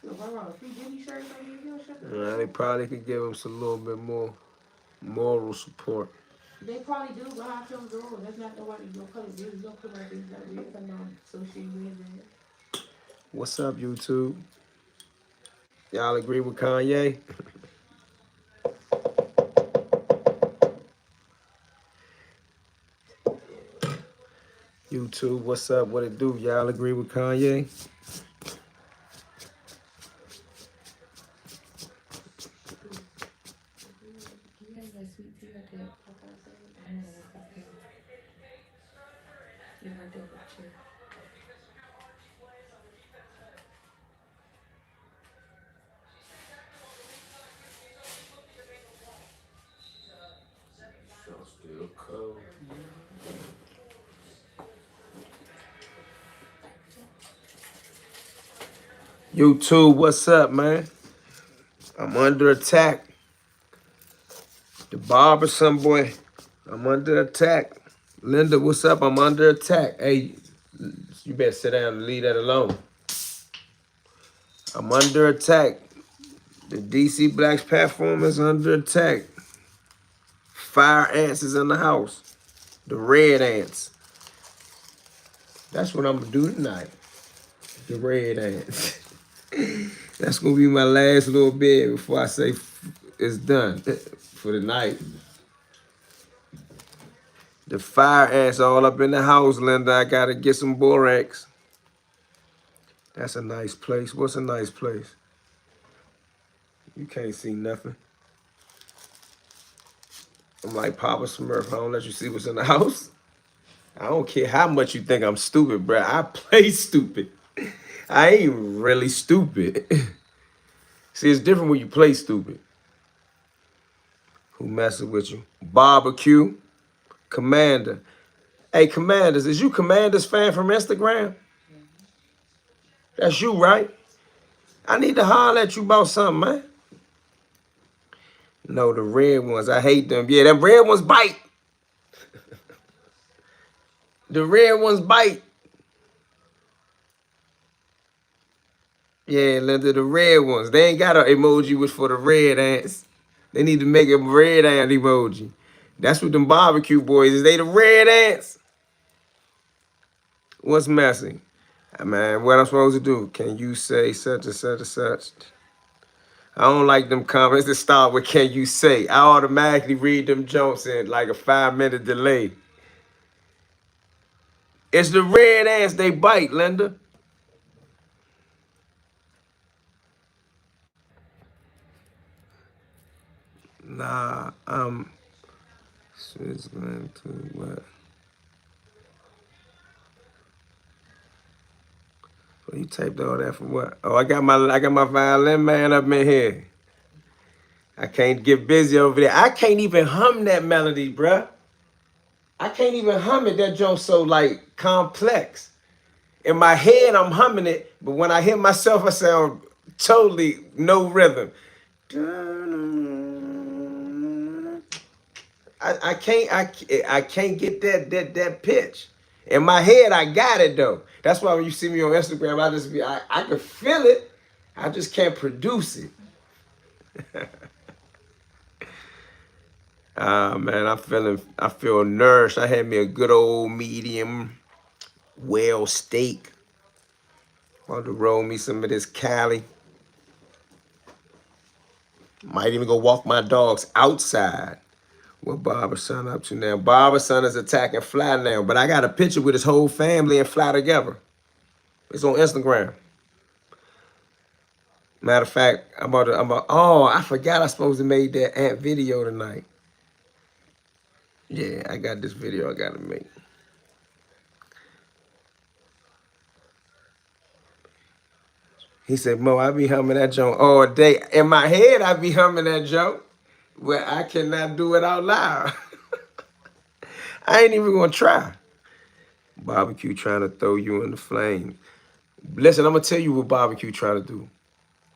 They probably could give him some little bit more moral support. They probably do, but how come go? That's not nobody no color videos. Don't put my things like real come on social media. What's up, YouTube? Y'all agree with Kanye? YouTube, what's up? What it do? Y'all agree with Kanye? Still cold. YouTube, what's up, man? I'm under attack. The barber, some boy. I'm under attack. Linda, what's up? I'm under attack. Hey, you better sit down and leave that alone. I'm under attack. The DC Blacks platform is under attack. Fire ants is in the house. The red ants. That's what I'm gonna do tonight. The red ants. That's gonna be my last little bit before I say it's done for the night. The fire ants all up in the house, Linda. I gotta get some borax. That's a nice place. What's a nice place? You can't see nothing. I'm like Papa Smurf. I don't let you see what's in the house. I don't care how much you think I'm stupid, bro. I play stupid. I ain't really stupid. See, it's different when you play stupid. Who messing with you? Barbecue. Commander. Hey, Commanders, is you Commanders fan from Instagram? That's you, right? I need to holler at you about something, man. No, the red ones. I hate them. Yeah, them red ones bite. The red ones bite. Yeah, Linda, the red ones. They ain't got an emoji was for the red ants. They need to make a red ant emoji. That's what them barbecue boys is. They the red ants. What's messy? Man, what I'm supposed to do? Can you say such and such and such? I don't like them comments that start with "can you say." I automatically read them jokes in like a 5-minute delay. It's the red ants, they bite, Linda. Nah, Switzerland to what? Well, you taped all that for what? Oh, I got my violin man up in here. I can't get busy over there. I can't even hum that melody, bruh. I can't even hum it. That joke's so like complex. In my head, I'm humming it, but when I hear myself, I sound totally no rhythm. I can't get that pitch. In my head, I got it though. That's why when you see me on Instagram, I can feel it. I just can't produce it. Man, I feel nourished. I had me a good old medium well steak. Want to roll me some of this Cali. Might even go walk my dogs outside. What Barber's son up to now? Barber's son is attacking Fly now, but I got a picture with his whole family and Fly together. It's on Instagram. Matter of fact, oh, I forgot I supposed to make that ant video tonight. Yeah, I got this video I gotta make. He said, Mo, I be humming that joke all day. In my head, I be humming that joke, but I cannot do it out loud. I ain't even gonna try. Barbecue trying to throw you in the flame. Listen, I'm gonna tell you what Barbecue trying to do.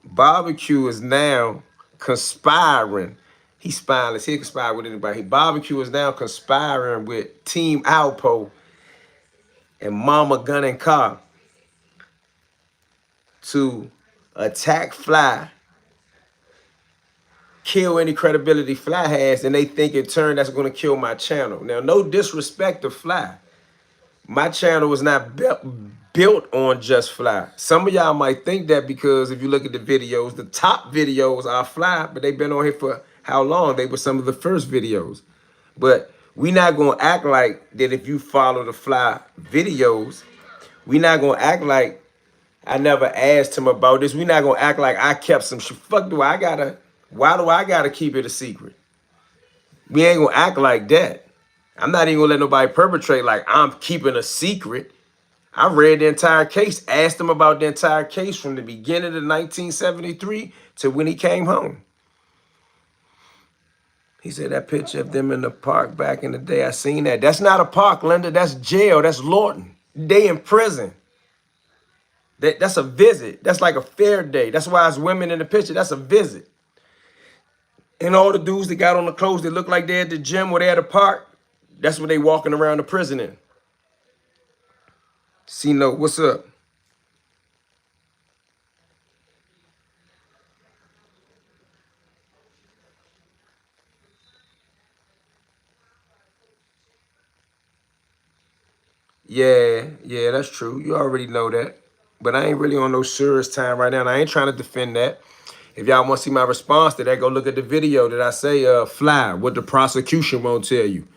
Barbecue is now conspiring. He's spineless. He conspire with anybody. Barbecue is now conspiring with Team Alpo and Mama Gun and Car to attack Fly, kill any credibility Fly has, and they think in turn that's going to kill my channel. Now, no disrespect to Fly. My channel was not built on just Fly. Some of y'all might think that because if you look at the videos, the top videos are Fly, but they've been on here for how long? They were some of the first videos. But we not going to act like that if you follow the Fly videos, we not going to act like I never asked him about this. We not going to act like I kept some shit. Fuck do I gotta, why do I gotta keep it a secret? We ain't going to act like that. I'm not even going to let nobody perpetrate like I'm keeping a secret. I read the entire case, asked him about the entire case from the beginning of 1973 to when he came home. He said that picture of them in the park back in the day, I seen that. That's not a park, Linda. That's jail. That's Lorton. They in prison. That's a visit. That's like a fair day. That's why it's women in the picture. That's a visit. And all the dudes that got on the clothes that look like they're at the gym or they're at the park, that's what they walking around the prison in. C-Note, what's up? Yeah, that's true. You already know that. But I ain't really on no serious time right now, and I ain't trying to defend that. If y'all want to see my response to that, go look at the video that I say, Fly, what the prosecution won't tell you.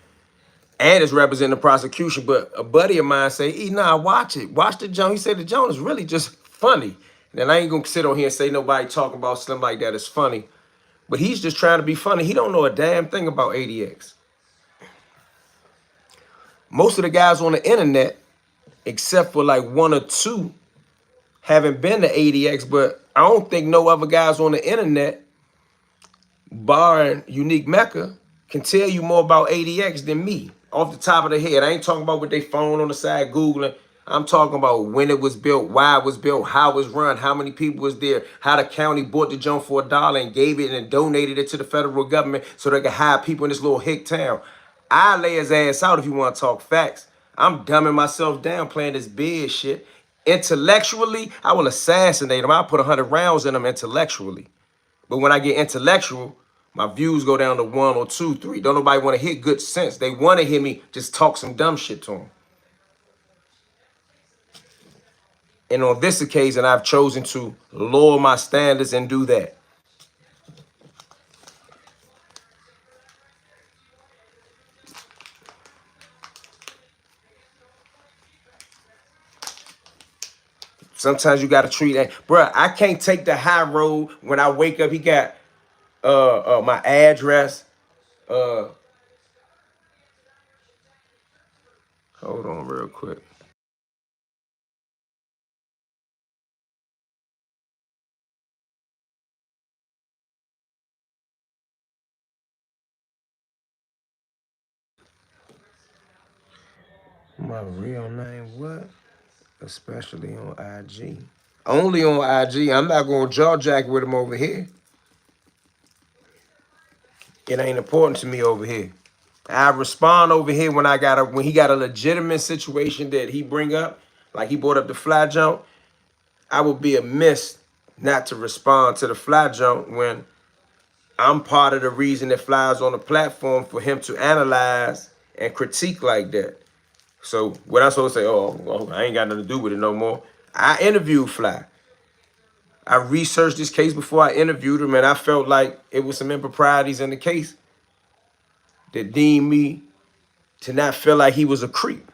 And it's representing the prosecution, but a buddy of mine say, nah, watch it. Watch the Joan. He said the Joan is really just funny. And I ain't going to sit on here and say nobody talking about Slim like that is funny. But he's just trying to be funny. He don't know a damn thing about ADX. Most of the guys on the internet, except for like one or two, haven't been to ADX, but I don't think no other guys on the internet, barring Unique Mecca, can tell you more about ADX than me. Off the top of the head. I ain't talking about with their phone on the side Googling. I'm talking about when it was built, why it was built, how it was run, how many people was there, how the county bought the junk for $1 and gave it and donated it to the federal government so they could hire people in this little hick town. I lay his ass out if you want to talk facts. I'm dumbing myself down playing this big shit. Intellectually, I will assassinate him. I'll put 100 rounds in him intellectually. But when I get intellectual, my views go down to 1 or 2, 3. Don't nobody want to hear good sense. They want to hear me just talk some dumb shit to them. And on this occasion, I've chosen to lower my standards and do that. Sometimes you got to treat that. Bruh, I can't take the high road when I wake up. He got my address. Hold on real quick. My real name, what? Especially on IG. Only on IG. I'm not going to jaw jack with him over here. It ain't important to me over here. I respond over here when when he got a legitimate situation that he bring up, like he brought up the fly jump. I would be amiss not to respond to the fly jump when I'm part of the reason that Fly's on the platform for him to analyze and critique like that. So what I'm supposed to say, oh, I ain't got nothing to do with it no more. I interviewed Fly. I researched this case before I interviewed him, and I felt like it was some improprieties in the case that deemed me to not feel like he was a creep.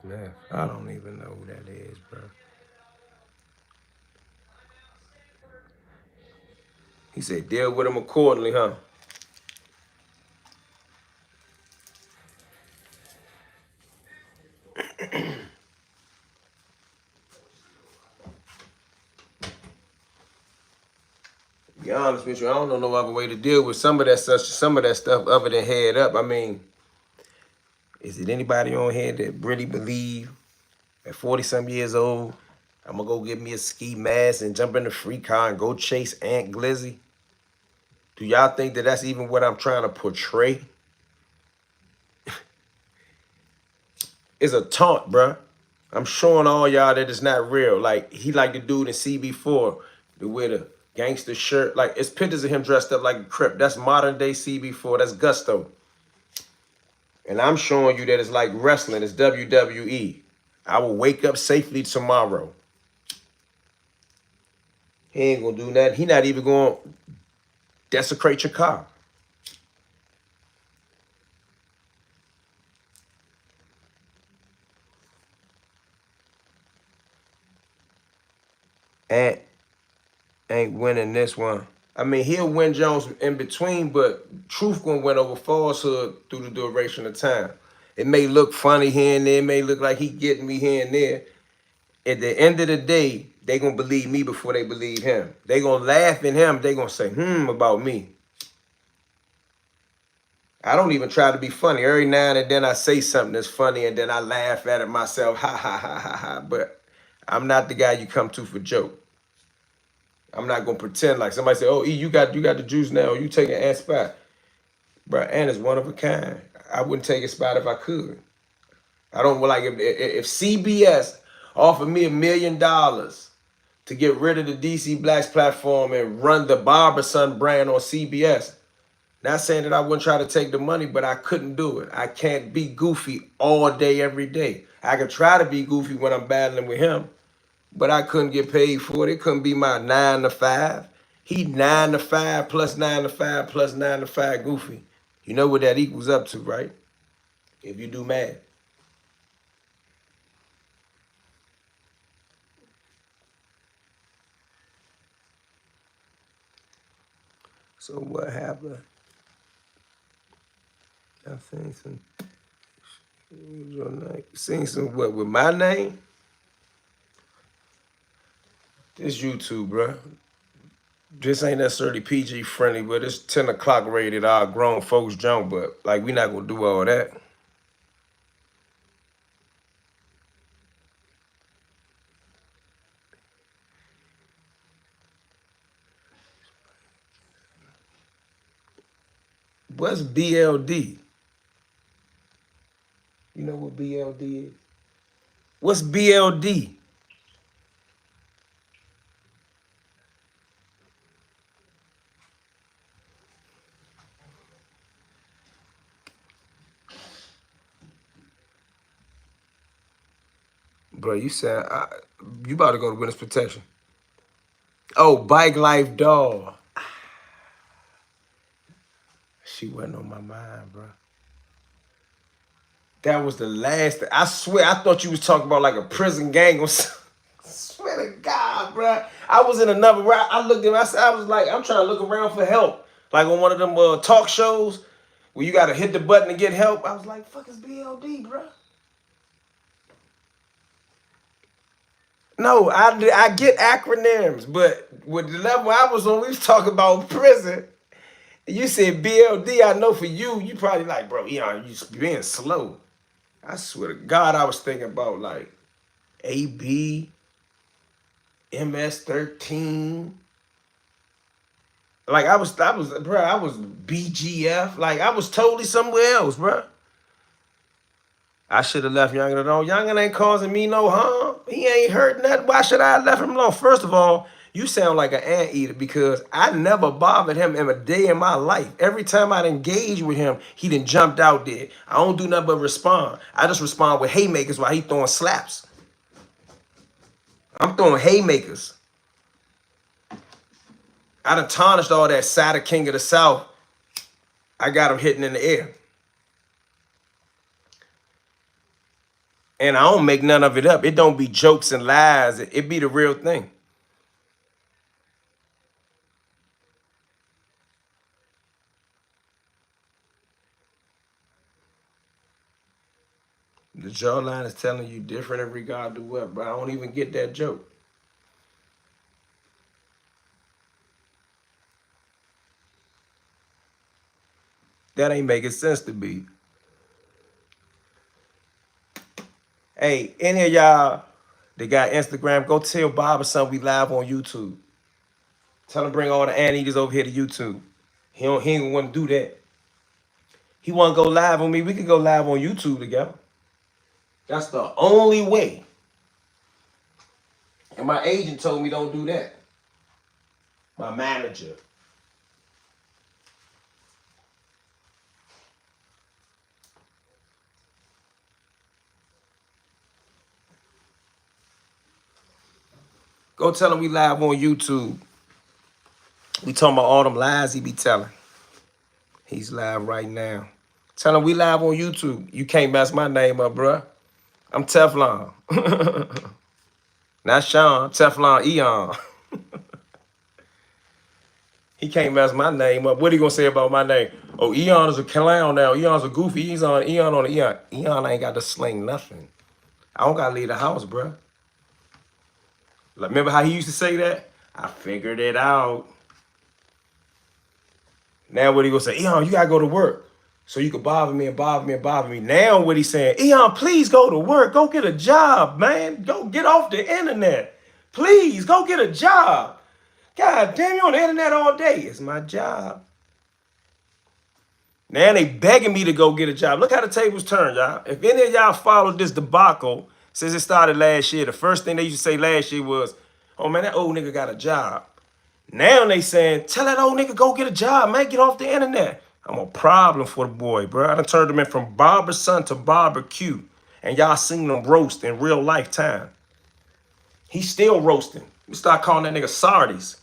Smith. I don't even know who that is, bro. He said, deal with him accordingly, huh? To be honest with you, I don't know no other way to deal with some of that stuff other than head up. I mean, is it anybody on here that really believe at 40-some years old I'm gonna go get me a ski mask and jump in the free car and go chase Aunt Glizzy. Do y'all think that that's even what I'm trying to portray? It's a taunt, bruh. I'm showing all y'all that it's not real. Like, he like the dude in CB4, the with a gangster shirt. Like, it's pictures of him dressed up like a Crip. That's modern day CB4. That's Gusto. And I'm showing you that it's like wrestling. It's WWE. I will wake up safely tomorrow. He ain't gonna do nothing. He not even gonna desecrate your car. And ain't winning this one. I mean, he'll win Jones in between, but truth gonna win over falsehood through the duration of time. It may look funny here and there. It may look like he getting me here and there. At the end of the day, they gonna believe me before they believe him. They gonna laugh at him. They gonna say, about me. I don't even try to be funny. Every now and then I say something that's funny and then I laugh at it myself. Ha, ha, ha, ha, ha. But I'm not the guy you come to for joke. I'm not gonna pretend like somebody say, "Oh, E, you got the juice now. You taking Ant's spot, bro." Ant is one of a kind. I wouldn't take his spot if I could. I don't like if CBS offered me $1 million to get rid of the DC Blacks platform and run the Barberson brand on CBS. Not saying that I wouldn't try to take the money, but I couldn't do it. I can't be goofy all day, every day. I could try to be goofy when I'm battling with him, but I couldn't get paid for it. It couldn't be my 9 to 5. He 9 to 5 plus 9 to 5 plus 9 to 5 goofy. You know what that equals up to, right? If you do math. So what happened? I seen some. Your name? Seen some what with my name? This YouTube, bro. This ain't necessarily PG friendly, but it's 10 o'clock rated our grown folks junk, but like we not gonna do all that. What's BLD? You know what BLD is? What's BLD? Bro, you said you about to go to witness protection. Oh, bike life dog. She wasn't on my mind, bro. That was the last thing. I swear, I thought you was talking about like a prison gang or something. I swear to God, bro. I was in another route. I looked at myself. I was like, I'm trying to look around for help. Like on one of them talk shows where you got to hit the button to get help. I was like, fuck is BLD, bro? No, I get acronyms, but with the level I was on, we was talking about prison. You said BLD. I know for you, you probably like, bro, you being slow. I swear to God, I was thinking about like AB, MS-13. Like I was, bro, I was BGF. Like I was totally somewhere else, bro. I should have left Youngin alone. Youngin ain't causing me no harm. He ain't hurt nothing. Why should I have left him alone? First of all, you sound like an anteater because I never bothered him in a day in my life. Every time I'd engage with him, he done jumped out there. I don't do nothing but respond. I just respond with haymakers while he throwing slaps. I'm throwing haymakers. I done tarnished all that Sada King of the South. I got him hitting in the air. And I don't make none of it up. It don't be jokes and lies. It be the real thing. The jawline is telling you different in regard to what, but I don't even get that joke. That ain't making sense to me. Hey, any of y'all They got Instagram. Go tell Bob or something we live on YouTube. Tell him bring all the anteaters over here to YouTube. He ain't want to do that. He want to go live on me. We could go live on YouTube together. That's the only way. And my agent told me don't do that. My manager. Go tell him we live on YouTube. We talking about all them lies he be telling. He's live right now. Tell him we live on YouTube. You can't mess my name up, bruh. I'm Teflon. Not Sean. Teflon Eon. He can't mess my name up. What he gonna say about my name? Oh, Eon is a clown now. Eon's a goofy. He's on Eon on Eon. Eon ain't got to sling nothing. I don't gotta leave the house, bruh. Like, remember how he used to say that? I figured it out. Now what he gonna say? Eon, you gotta go to work. So you could bother me and bother me and bother me. Now what he saying? Eon, please go to work. Go get a job, man. Go get off the internet. Please, go get a job. God damn, you on the internet all day. It's my job. Now they begging me to go get a job. Look how the tables turn, y'all. If any of y'all followed this debacle since it started last year, the first thing they used to say last year was, oh man, that old nigga got a job. Now they saying, tell that old nigga go get a job, man. Get off the internet. I'm a problem for the boy, bro. I done turned him in from barber son to barbecue. And y'all seen him roast in real lifetime. He's still roasting. We start calling that nigga Sardis.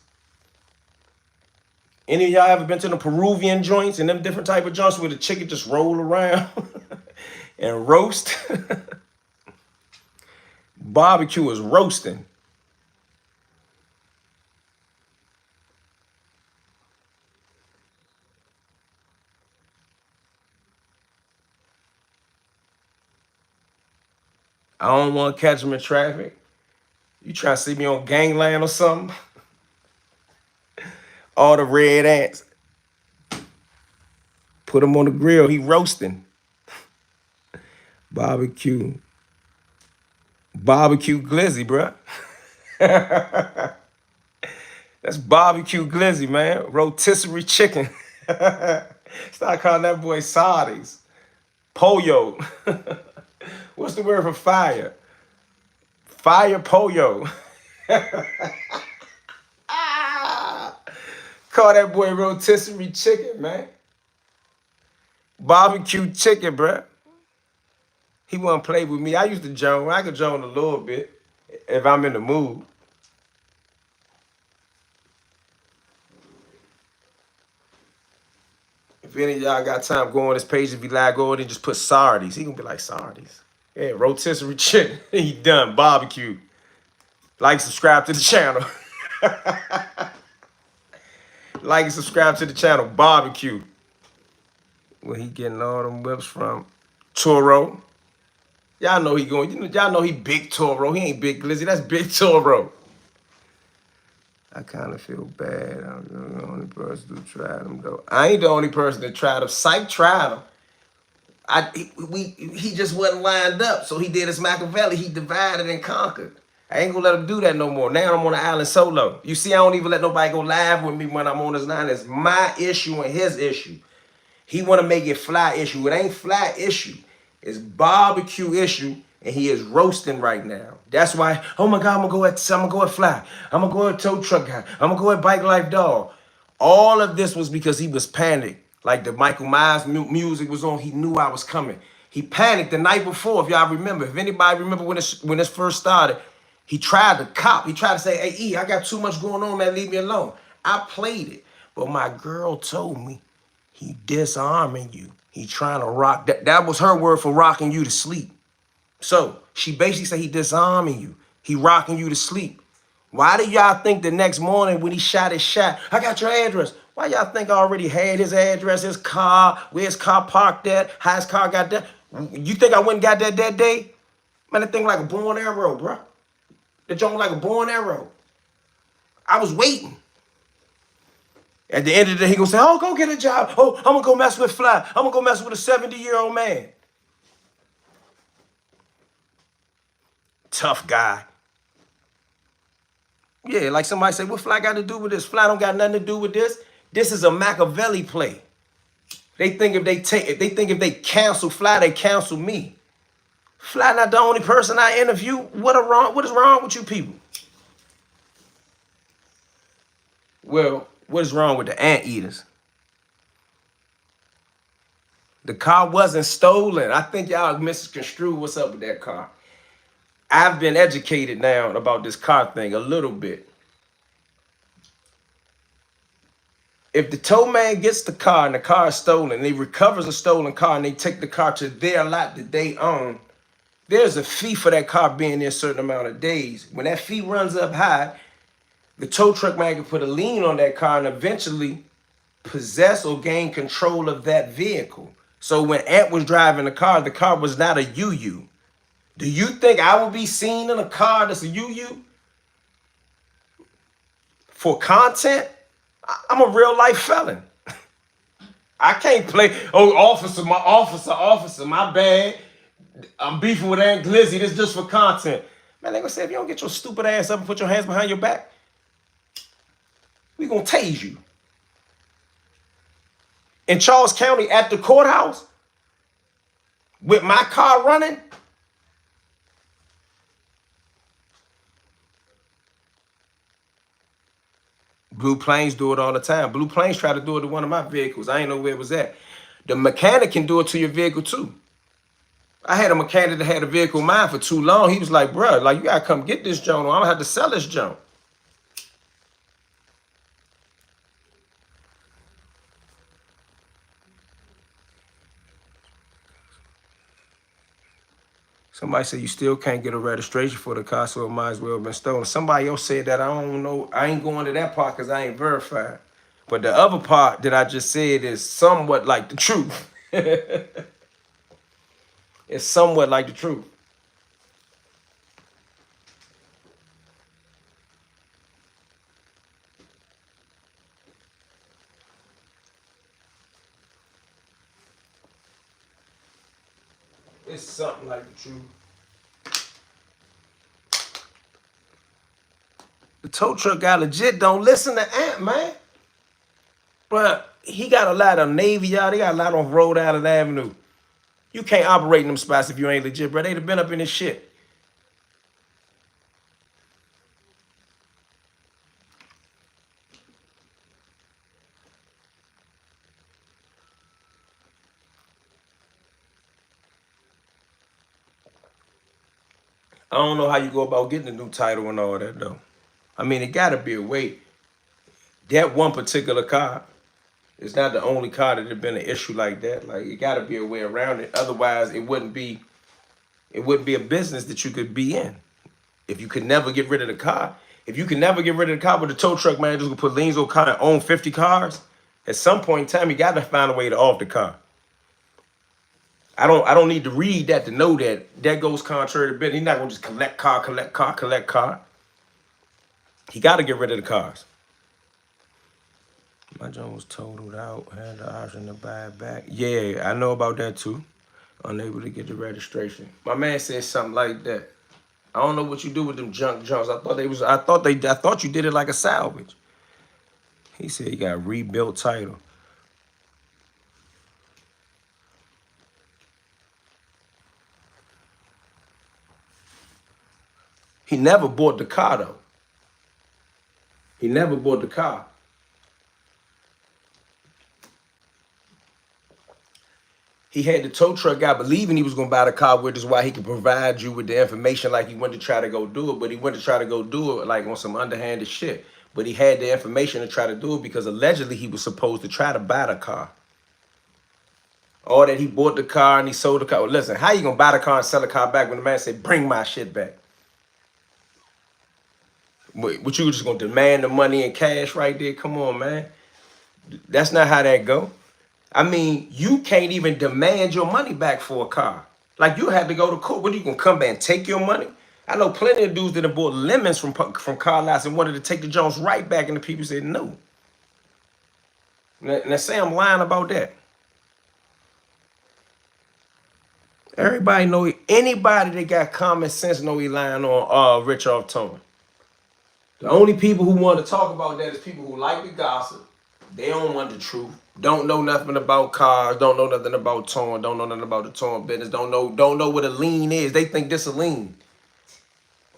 Any of y'all ever been to the Peruvian joints and them different type of joints where the chicken just roll around and roast? Barbecue is roasting. I don't want to catch him in traffic. You trying to see me on gangland or something? All the red ants. Put him on the grill. He roasting. Barbecue. Barbecue glizzy, bruh. That's barbecue glizzy, man. Rotisserie chicken. Start calling that boy Sardis. Pollo. What's the word for fire? Fire pollo. Call that boy rotisserie chicken, man. Barbecue chicken, bruh. He wouldn't play with me. I used to joan. I could joan a little bit if I'm in the mood. If any of y'all got time, go on this page. If you like, go on and just put Sardis. He gonna be like Sardis. Yeah, rotisserie chicken. He done. Barbecue. Like, subscribe to the channel. Like and subscribe to the channel. Barbecue. Where he getting all them whips from? Toro. Y'all know he going. Y'all know he big Toro. He ain't big Glizzy. That's big Toro. I kind of feel bad. I'm the only person who tried him, though. I ain't the only person that tried him. Psych tried him. He just wasn't lined up. So he did his Machiavelli. He divided and conquered. I ain't gonna let him do that no more. Now I'm on the island solo. You see, I don't even let nobody go live with me when I'm on this line. It's my issue and his issue. He want to make it fly issue. It ain't fly issue. It's barbecue issue, and he is roasting right now. That's why, oh my God, I'm gonna go at fly. I'm gonna go at tow truck guy. I'm gonna go at bike life dog. All of this was because he was panicked. Like the Michael Myers music was on, he knew I was coming. He panicked the night before, if y'all remember. If anybody remember when this first started, he tried to cop. He tried to say, hey, E, I got too much going on, man. Leave me alone. I played it. But my girl told me he disarming you. He trying to rock. That was her word for rocking you to sleep. So she basically said he disarming you. He rocking you to sleep. Why do y'all think the next morning when he shot his shot, I got your address? Why y'all think I already had his address, his car, where his car parked at, how his car got that? You think I went and got that day? Man, that thing like a born arrow, bro. The joint like a born arrow. I was waiting. At the end of the day, he gonna say, oh, go get a job. Oh, I'm gonna go mess with Fly. I'm gonna go mess with a 70-year-old man. Tough guy. Yeah, like somebody say, what Fly got to do with this? Fly don't got nothing to do with this. This is a Machiavelli play. They think if they cancel Fly, they cancel me. Fly not the only person I interview. What is wrong with you people? Well, what is wrong with the anteaters? The car wasn't stolen. I think y'all misconstrued what's up with that car. I've been educated now about this car thing a little bit. If the tow man gets the car and the car is stolen, and he recovers a stolen car and they take the car to their lot that they own, there's a fee for that car being there a certain amount of days. When that fee runs up high, the tow truck man can put a lien on that car and eventually possess or gain control of that vehicle. So when Ant was driving the car was not a UU. Do you think I will be seen in a car that's a UU? For content? I'm a real life felon. I can't play, oh, officer, my bad. I'm beefing with Aunt Glizzy. This just for content. Man, they gonna say, if you don't get your stupid ass up and put your hands behind your back, we gonna tase you. In Charles County at the courthouse, with my car running, Blue Plains do it all the time. Blue Plains try to do it to one of my vehicles. I ain't know where it was at. The mechanic can do it to your vehicle too. I had a mechanic that had a vehicle of mine for too long. He was like, bro, like, you gotta come get this junk or I'm gonna have to sell this junk. Somebody said you still can't get a registration for the car, so it might as well have been stolen. Somebody else said that. I don't know. I ain't going to that part because I ain't verified. But the other part that I just said is somewhat like the truth. It's somewhat like the truth. It's something like the truth. The tow truck guy legit don't listen to Ant, man. But he got a lot of Navy, y'all. They got a lot on Rhode Island Avenue. You can't operate in them spots if you ain't legit, bro. They'd have been up in this shit. I don't know how you go about getting a new title and all that, though. I mean, it gotta be a way. That one particular car is not the only car that had been an issue like that. Like, it gotta be a way around it. Otherwise, it wouldn't be a business that you could be in. If you could never get rid of the car, if you could never get rid of the car, with the tow truck man just gonna put liens on a car and own 50 cars, at some point in time, you gotta find a way to off the car. I don't need to read that to know that goes contrary to business. He's not gonna just collect car. He gotta get rid of the cars. My joint was totaled out, had the option to buy it back. Yeah, I know about that too. Unable to get the registration. My man said something like that. I don't know what you do with them junk junks. I thought you did it like a salvage. He said he got rebuilt title. He never bought the car though. He never bought the car. He had the tow truck guy believing he was gonna buy the car, which is why he could provide you with the information like he went to try to go do it, but he went to try to go do it like on some underhanded shit. But he had the information to try to do it because allegedly he was supposed to try to buy the car. Or that he bought the car and he sold the car. Well, listen, how you gonna buy the car and sell the car back when the man said, bring my shit back? What, you just gonna demand the money in cash right there? Come on, man. That's not how that go. I mean, you can't even demand your money back for a car. Like, you had to go to court. What, are you gonna come back and take your money? I know plenty of dudes that have bought lemons from car lots and wanted to take the Jones right back, and the people said no. Now say I'm lying about that. Everybody know, anybody that got common sense know he lying on Rich off tone. The only people who want to talk about that is people who like the gossip. They don't want the truth. Don't know nothing about cars. Don't know nothing about towing. Don't know nothing about the towing business. Don't know what a lien is. They think this a lien.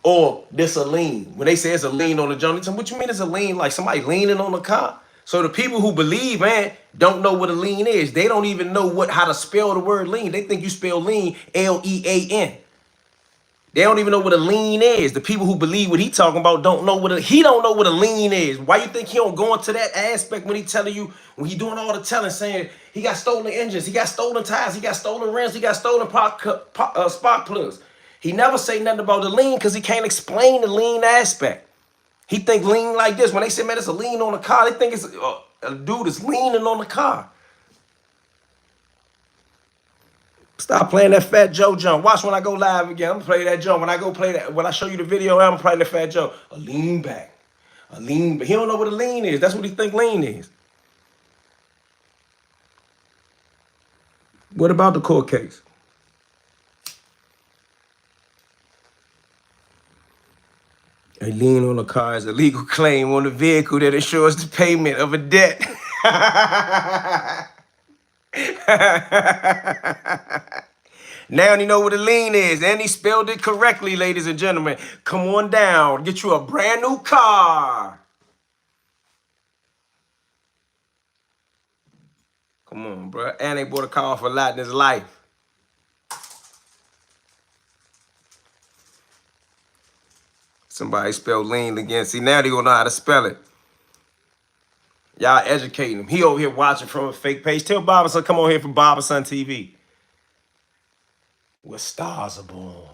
Or this a lien. When they say it's a lien on the joint, what you mean it's a lien? Like somebody leaning on the car? So the people who believe, man, don't know what a lien is. They don't even know how to spell the word lien. They think you spell lien Lean. They don't even know what a lien is. The people who believe what he talking about don't know he don't know what a lien is. Why you think he don't go into that aspect when he telling you, when he doing all the telling, saying he got stolen engines, he got stolen tires, he got stolen rims, he got stolen spark plugs. He never say nothing about the lien because he can't explain the lien aspect. He think lean like this. When they say, man, it's a lien on the car, they think it's a dude that's leaning on the car. Stop playing that Fat Joe jump. Watch when I go live again. I'm gonna play that jump. When I go play that, when I show you the video, I'm gonna play the Fat Joe. A lean back. A lean back. He don't know what a lean is. That's what he think lean is. What about the court case? A lien on a car is a legal claim on the vehicle that ensures the payment of a debt. Now you know what a lien is, and he spelled it correctly, ladies and gentlemen. Come on down, get you a brand new car. Come on, bro. And they bought a car for a lot in his life. Somebody spelled lien again. See, now they gonna know how to spell it. Y'all educating him. He over here watching from a fake page. Tell Barberson come on here from Barberson TV. Where stars are born.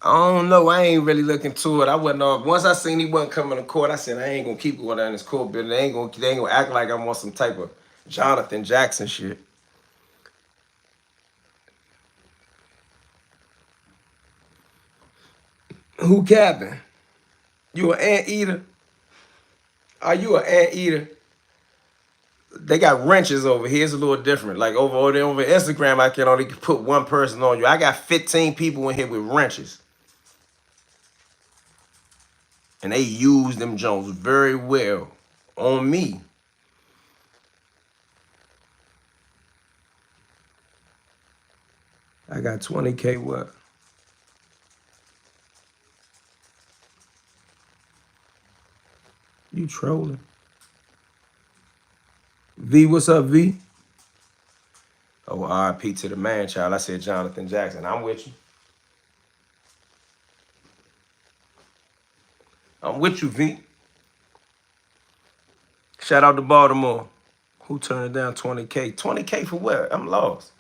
I don't know. I ain't really looking to it. I wasn't off. Once I seen he wasn't coming to court, I said I ain't gonna keep going down this court building. They ain't gonna act like I'm on some type of Jonathan Jackson shit. Who capping? You an anteater? Are you an anteater? They got wrenches over here. It's a little different. Like over Instagram, I can only put one person on you. I got 15 people in here with wrenches. And they use them Jones very well on me. I got 20K what? You trolling. V, what's up, V? Oh, RIP to the man child. I said Jonathan Jackson. I'm with you. I'm with you, V. Shout out to Baltimore. Who turned down 20K? 20K for what? I'm lost.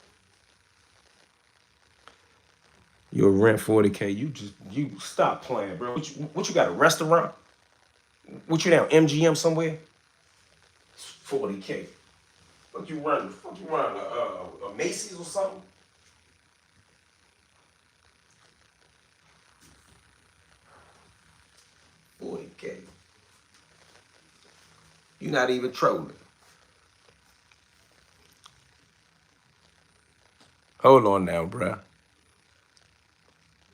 You'll rent 40K. You stop playing, bro. What you got, a restaurant? What you down, MGM somewhere? 40K. What you run? A Macy's or something? $40K. You're not even trolling. Hold on now, bruh.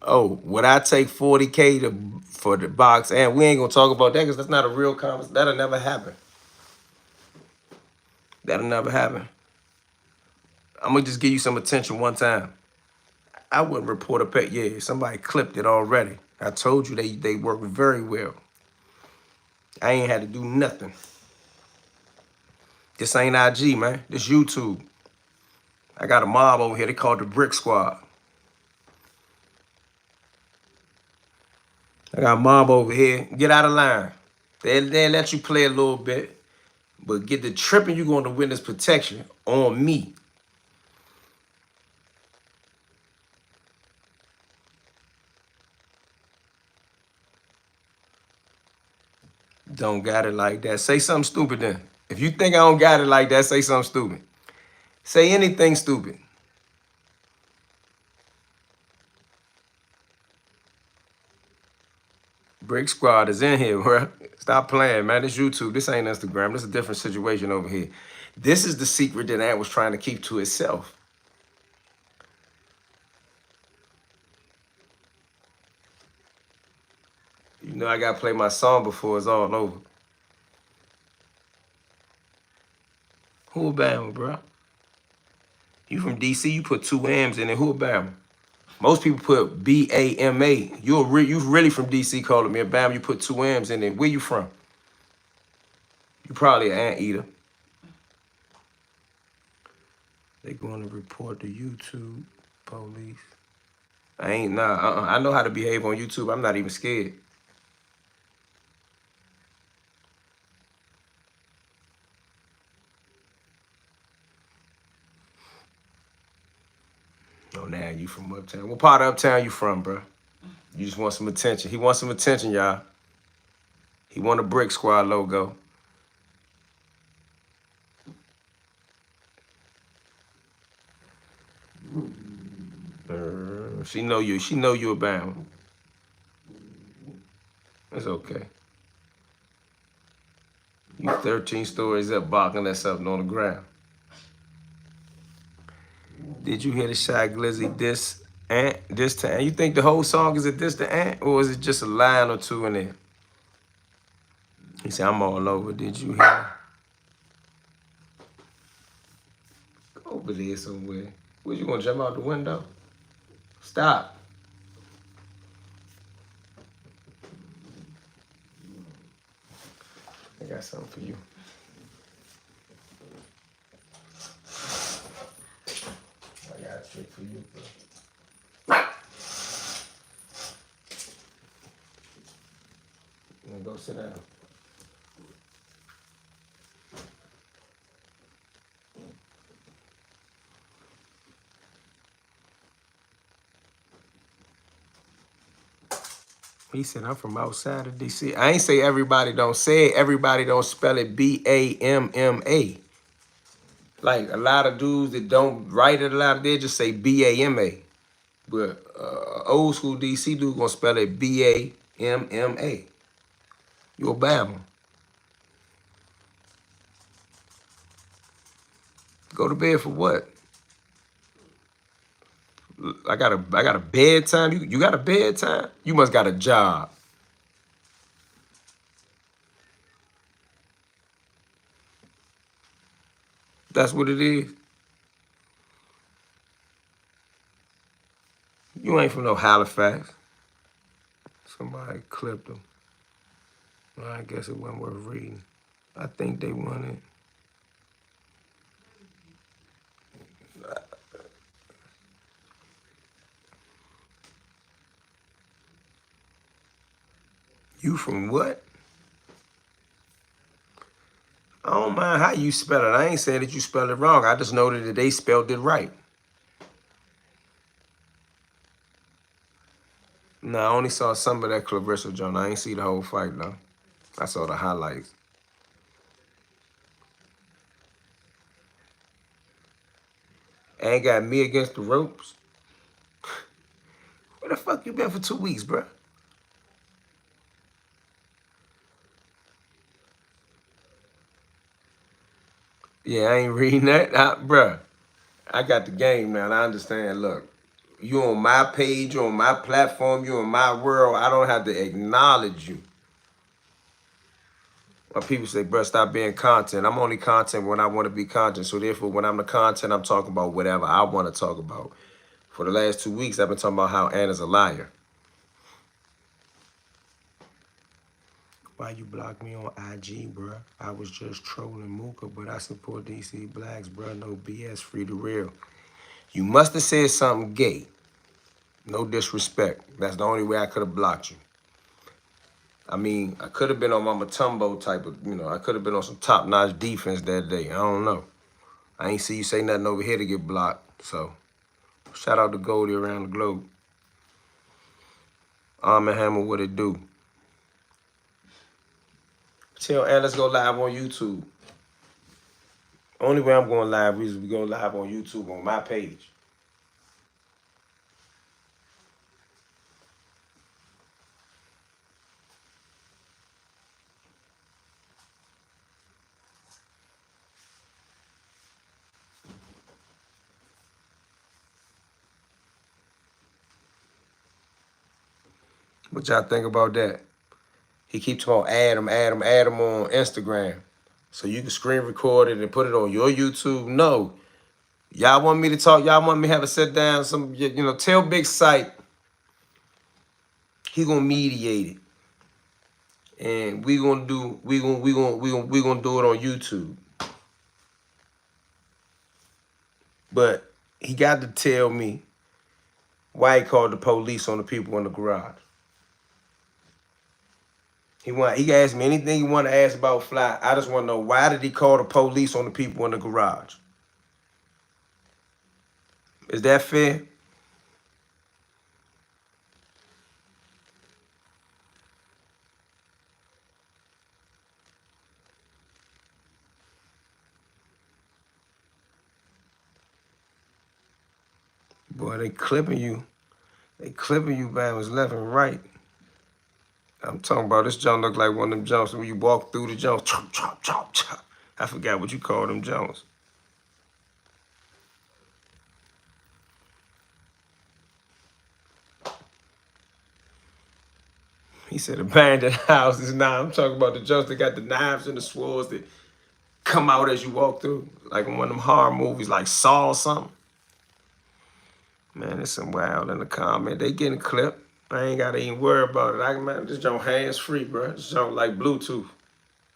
Oh, would I take 40K for the box? And we ain't gonna talk about that because that's not a real conversation. That'll never happen. That'll never happen. I'm gonna just give you some attention one time. I wouldn't report a pet. Yeah, somebody clipped it already. I told you they work very well. I ain't had to do nothing. This ain't IG, man. This YouTube. I got a mob over here. They call it the Brick Squad. I got a mob over here. Get out of line. They let you play a little bit, but get the tripping, you going to witness protection on me. Don't got it like that. Say something stupid then. If you think I don't got it like that, say something stupid. Say anything stupid. Brick Squad is in here, bro. Stop playing, man. This YouTube. This ain't Instagram. This is a different situation over here. This is the secret that Ant was trying to keep to itself. You know I gotta play my song before it's all over. Who Bama, bro? You from DC? You put 2 M's in it. Who Bama? Most people put B-A-M-A. You really from DC calling me a Bama. You put 2 M's in it. Where you from? You probably an anteater. They going to report the YouTube police. I ain't nah. I know how to behave on YouTube. I'm not even scared. Oh, now you from Uptown. What part of Uptown you from, bro? You just want some attention. He wants some attention, y'all. He want a Brick Squad logo. She know you. She know you about. It's okay. You 13 stories up, barking at something on the ground. Did you hear the Shy Glizzy diss Ant this to Ant? You think the whole song is a diss to Ant, or is it just a line or two in there? He said, I'm all over. Did you hear? Go over there somewhere. Where you gonna jump out the window? Stop. I got something for you. I got a trick for you, bro. Go sit down. He said, I'm from outside of DC. I ain't say everybody don't say it. Everybody don't spell it B-A-M-M-A. Like a lot of dudes that don't write it a lot, they just say B-A-M-A. But old school DC dude gonna spell it B-A-M-M-A. You Obama. Go to bed for what? I got a bedtime. You got a bedtime? You must got a job. That's what it is. You ain't from no Halifax. Somebody clipped them. Well, I guess it wasn't worth reading. I think they wanted. You from what? I don't mind how you spell it. I ain't saying that you spelled it wrong. I just noted that they spelled it right. No, I only saw some of that Clarissa Jones. I ain't see the whole fight, though. I saw the highlights. Ain't got me against the ropes. Where the fuck you been for 2 weeks, bruh? Yeah, I ain't reading that. Bruh, I got the game now, and I understand. Look, you on my page, you on my platform, you on my world. I don't have to acknowledge you. When people say, bruh, stop being content. I'm only content when I want to be content. So therefore, when I'm the content, I'm talking about whatever I want to talk about. For the last 2 weeks, I've been talking about how Anna's a liar. Why you block me on IG, bruh? I was just trolling Mooka, but I support DC Blacks, bruh. No BS, free to real. You must have said something gay. No disrespect. That's the only way I could have blocked you. I mean, I could have been on my Matumbo type of, I could have been on some top-notch defense that day. I don't know. I ain't see you say nothing over here to get blocked. So, shout out to Goldie around the globe. Arm and Hammer, what it do? Tell Ann, let's go live on YouTube. Only way I'm going live is we go live on YouTube on my page. What y'all think about that? He keeps on add him on Instagram. So you can screen record it and put it on your YouTube. No. Y'all want me to talk, y'all want me to have a sit down, tell Big Sight he gonna mediate it. And we gonna do it on YouTube. But he got to tell me why he called the police on the people in the garage. He can ask me anything he want to ask about Fly. I just want to know, why did he call the police on the people in the garage? Is that fair? Boy, they clipping you. They clipping you, backwards, left and right. I'm talking about this jump look like one of them jumps when you walk through the jumps. Chop, chop, chop, chop. I forgot what you call them jumps. He said abandoned houses. Nah, I'm talking about the jumps that got the knives and the swords that come out as you walk through. Like in one of them horror movies, like Saw or something. Man, there's some wild in the comment. They getting clipped. I ain't gotta even worry about it. Man, this jump hands free, bro. This jump like Bluetooth.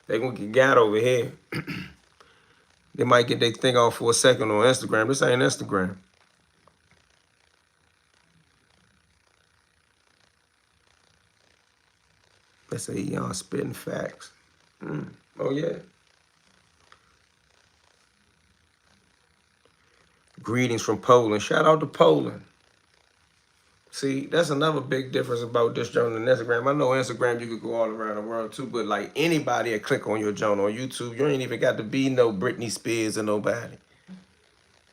They gonna get got over here. They might get their thing off for a second on Instagram. This ain't Instagram. They say y'all spitting facts. Oh yeah. Greetings from Poland. Shout out to Poland. See, that's another big difference about this joint and Instagram. I know Instagram you could go all around the world too, but like anybody that click on your joint on YouTube, you ain't even got to be no Britney Spears or nobody.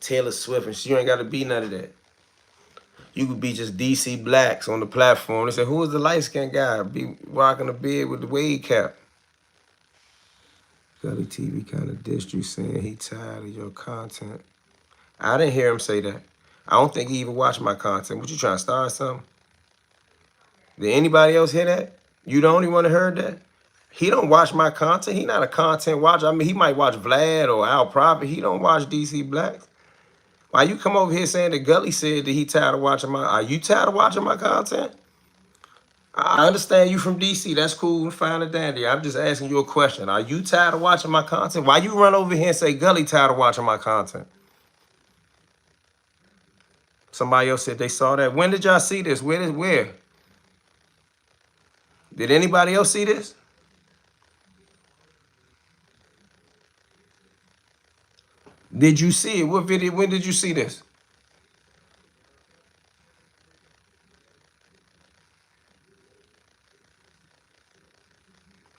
Taylor Swift, and you ain't got to be none of that. You could be just DC Blacks on the platform. They say, who is the light-skinned guy? Be rocking a beard with the wave cap. Gully TV kind of dissed you, saying he tired of your content. I didn't hear him say that. I don't think he even watched my content. What, you trying to start something? Did anybody else hear that? You the only one that heard that? He don't watch my content. He not a content watcher. I mean, he might watch Vlad or Al Prophet. He don't watch DC Blacks. Why you come over here saying that Gully said that he tired of watching my... Are you tired of watching my content? I understand you from DC. That's cool and fine and dandy. I'm just asking you a question. Are you tired of watching my content? Why you run over here and say Gully tired of watching my content? Somebody else said they saw that. When did y'all see this? Where? Did anybody else see this? Did you see it? What video? When did you see this?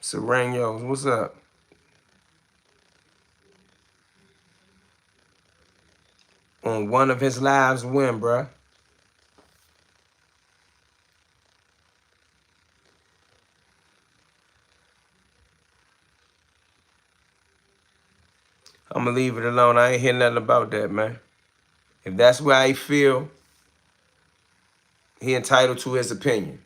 Serrano, what's up? On one of his lives, when, bruh? I'm gonna leave it alone. I ain't hear nothing about that, man. If that's where he feel, he entitled to his opinion.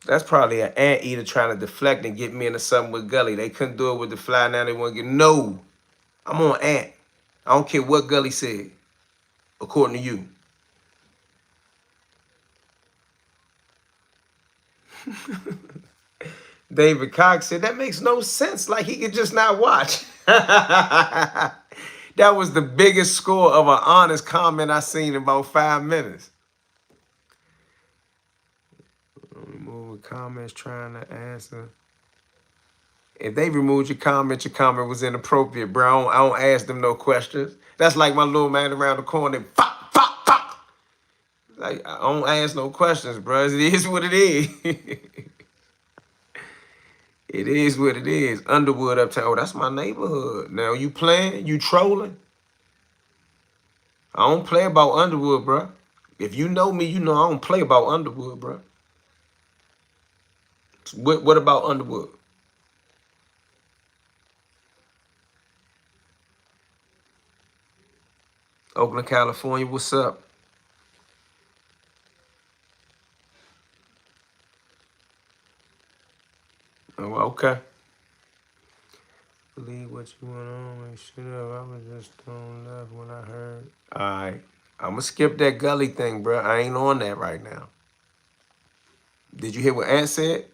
That's probably an anteater trying to deflect and get me into something with Gully. They couldn't do it with the fly. Now they want to get... No. I'm on ant. I don't care what Gully said, according to you. David Cox said, that makes no sense. Like he could just not watch. That was the biggest score of an honest comment I seen in about 5 minutes. Removing comments trying to answer. If they removed your comment was inappropriate, bro. I don't ask them no questions. That's like my little man around the corner. Pop, pop, pop. Like, I don't ask no questions, bro. It is what it is. It is what it is. Underwood uptown. Oh, that's my neighborhood. Now, you playing? You trolling? I don't play about Underwood, bro. If you know me, you know I don't play about Underwood, bro. What about Underwood? Oakland, California, what's up? Oh, okay. Believe what you want on. Shit up. I was just throwing left when I heard. All right. I'm going to skip that gully thing, bro. I ain't on that right now. Did you hear what Ant said?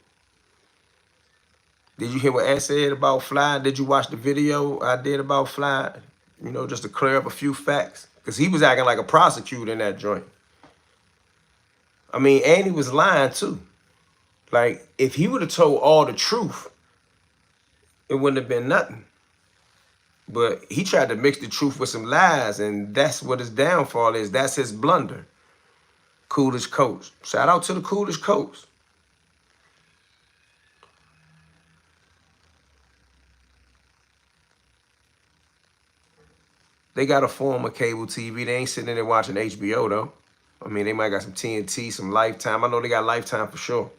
Did you hear what Ant said about Fly? Did you watch the video I did about Fly? You know, just to clear up a few facts. Because he was acting like a prosecutor in that joint. I mean, and he was lying too. Like, if he would have told all the truth, it wouldn't have been nothing. But he tried to mix the truth with some lies, and that's what his downfall is. That's his blunder. Coolest coach. Shout out to the coolest coach. They got a form of cable TV. They ain't sitting there watching HBO, though. I mean, they might got some TNT, some Lifetime. I know they got Lifetime for sure.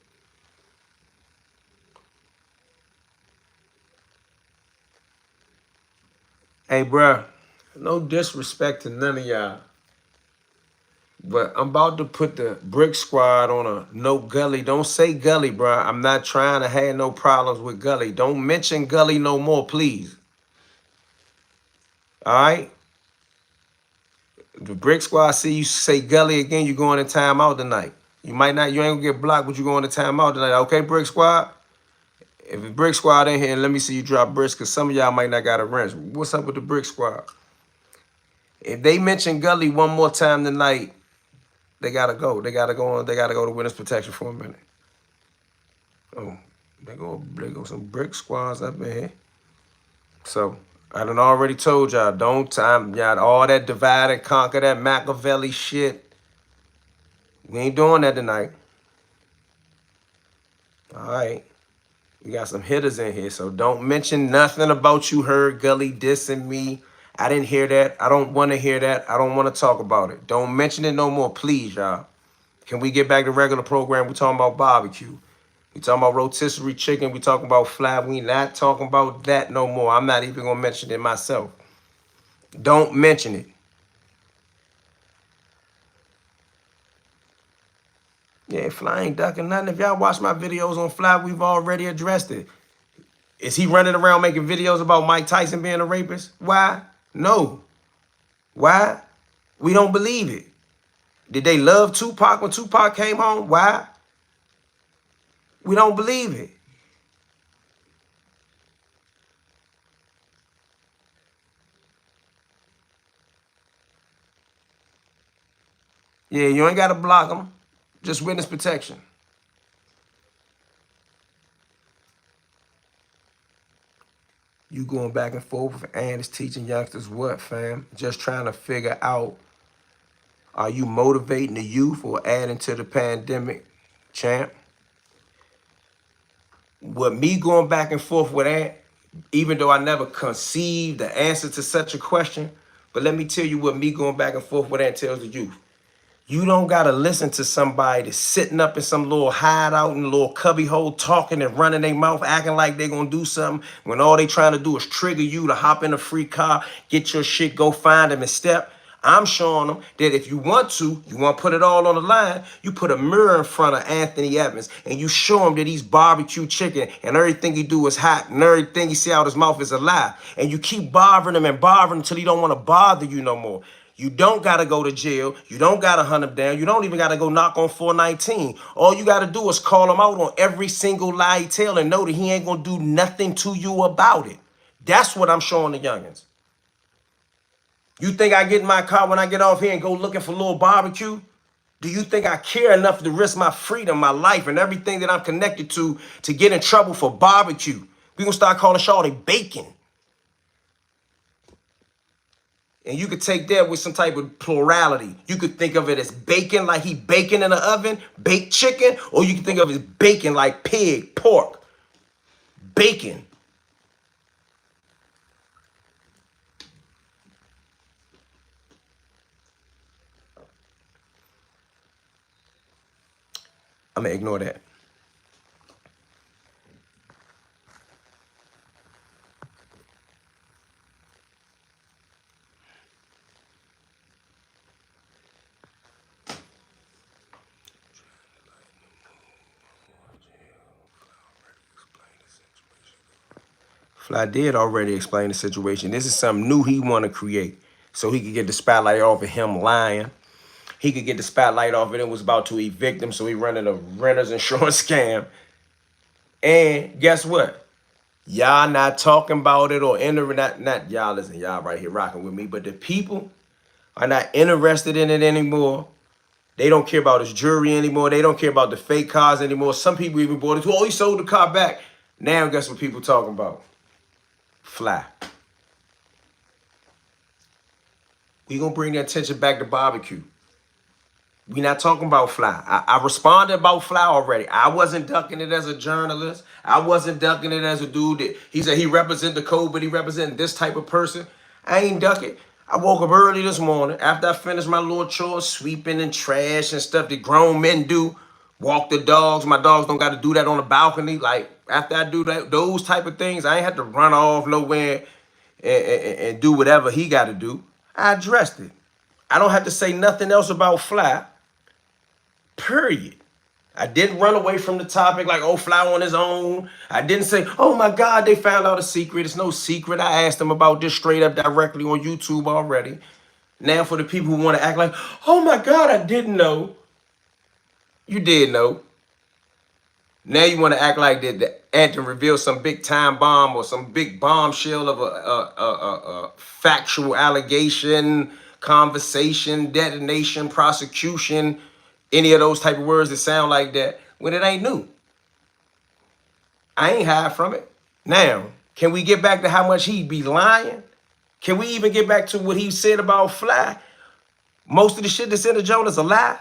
Hey, bruh, no disrespect to none of y'all, but I'm about to put the Brick Squad on a no Gully. Don't say Gully, bruh. I'm not trying to have no problems with Gully. Don't mention Gully no more, please. All right? The Brick Squad see you say Gully again, you going in timeout tonight. You might not, you ain't gonna get blocked, but you going to timeout tonight. Okay, Brick Squad? If the Brick Squad in here, let me see you drop bricks, because some of y'all might not got a wrench. What's up with the Brick Squad? If they mention Gully one more time tonight, they gotta go. They gotta go on. They gotta go to witness protection for a minute. Oh, they go some Brick Squads up in here. So I done already told y'all, don't time y'all all that divide and conquer, that Machiavelli shit. We ain't doing that tonight. All right. We got some hitters in here, so don't mention nothing about you heard Gully dissing me. I didn't hear that. I don't want to hear that. I don't want to talk about it. Don't mention it no more, please, y'all. Can we get back to regular program? We talking about barbecue. We talking about rotisserie chicken. We talking about fly. We not talking about that no more. I'm not even gonna mention it myself. Don't mention it. Yeah, Fly ain't ducking nothing. If y'all watch my videos on Fly, we've already addressed it. Is he running around making videos about Mike Tyson being a rapist? Why? No. Why? We don't believe it. Did they love Tupac when Tupac came home? Why? We don't believe it. Yeah, you ain't got to block them. Just witness protection. You going back and forth with and is teaching youngsters what, fam? Just trying to figure out, are you motivating the youth or adding to the pandemic, champ? With me going back and forth with that, even though I never conceived the answer to such a question, but let me tell you what me going back and forth with that tells the youth. You don't gotta listen to somebody that's sitting up in some little hideout in a little cubby hole talking and running their mouth, acting like they gonna do something when all they trying to do is trigger you to hop in a free car, get your shit, go find them and step. I'm showing them that if you want to put it all on the line, you put a mirror in front of Anthony Evans and you show him that he's barbecue chicken and everything he do is hot and everything he say out his mouth is a lie. And you keep bothering him and bothering him until he don't want to bother you no more. You don't got to go to jail. You don't got to hunt him down. You don't even got to go knock on 419. All you got to do is call him out on every single lie he tell and know that he ain't going to do nothing to you about it. That's what I'm showing the youngins. You think I get in my car when I get off here and go looking for a little barbecue? Do you think I care enough to risk my freedom, my life, and everything that I'm connected to get in trouble for barbecue? We gonna start calling Shawty bacon. And you could take that with some type of plurality. You could think of it as bacon, like he baking in the oven, baked chicken, or you could think of it as bacon, like pig, pork, bacon. I'm gonna ignore that. Fly did already explain the situation. This is something new he want to create. So he could get the spotlight off of him lying. He could get the spotlight off of it and was about to evict him. So he running a renter's insurance scam. And guess what? Y'all not talking about it or not y'all, listen, y'all right here rocking with me, but the people are not interested in it anymore. They don't care about his jewelry anymore. They don't care about the fake cars anymore. Some people even bought it too. Oh, he sold the car back. Now guess what people talking about? Fly. We gonna bring the attention back to barbecue. We not talking about Fly. I responded about Fly already. I wasn't ducking it as a journalist. I wasn't ducking it as a dude that he said he represent the code, but he represent this type of person. I ain't ducking. I woke up early this morning after I finished my little chores, sweeping and trash and stuff that grown men do. Walk the dogs. My dogs don't got to do that on the balcony. Like after I do that, those type of things, I ain't had to run off nowhere and do whatever he got to do. I addressed it. I don't have to say nothing else about Fly. Period. I didn't run away from the topic like, oh, Fly on his own. I didn't say, oh my God, they found out a secret. It's no secret. I asked them about this straight up directly on YouTube already. Now for the people who want to act like, oh my God, I didn't know. You did know. Now you want to act like that Anthony revealed some big time bomb or some big bombshell of a factual allegation, conversation, detonation, prosecution, any of those type of words that sound like that when it ain't new. I ain't hide from it. Now, can we get back to how much he be lying? Can we even get back to what he said about Fly? Most of the shit that's in the joint is a lie.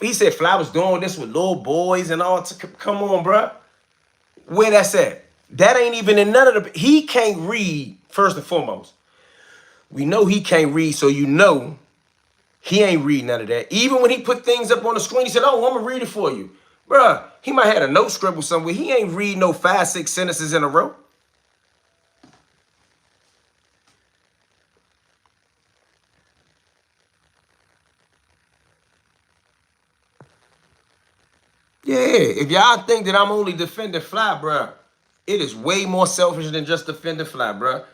He said Fly was doing this with little boys and all. Come on, bruh. Where that's at? That ain't even in none of the. He can't read, first and foremost. We know he can't read, so you know he ain't read none of that. Even when he put things up on the screen, he said, oh, I'm going to read it for you. Bruh, he might have had a note scribble somewhere. He ain't read no 5-6 sentences in a row. Yeah, if y'all think that I'm only defending Fly, bruh, it is way more selfish than just defending Fly, bruh.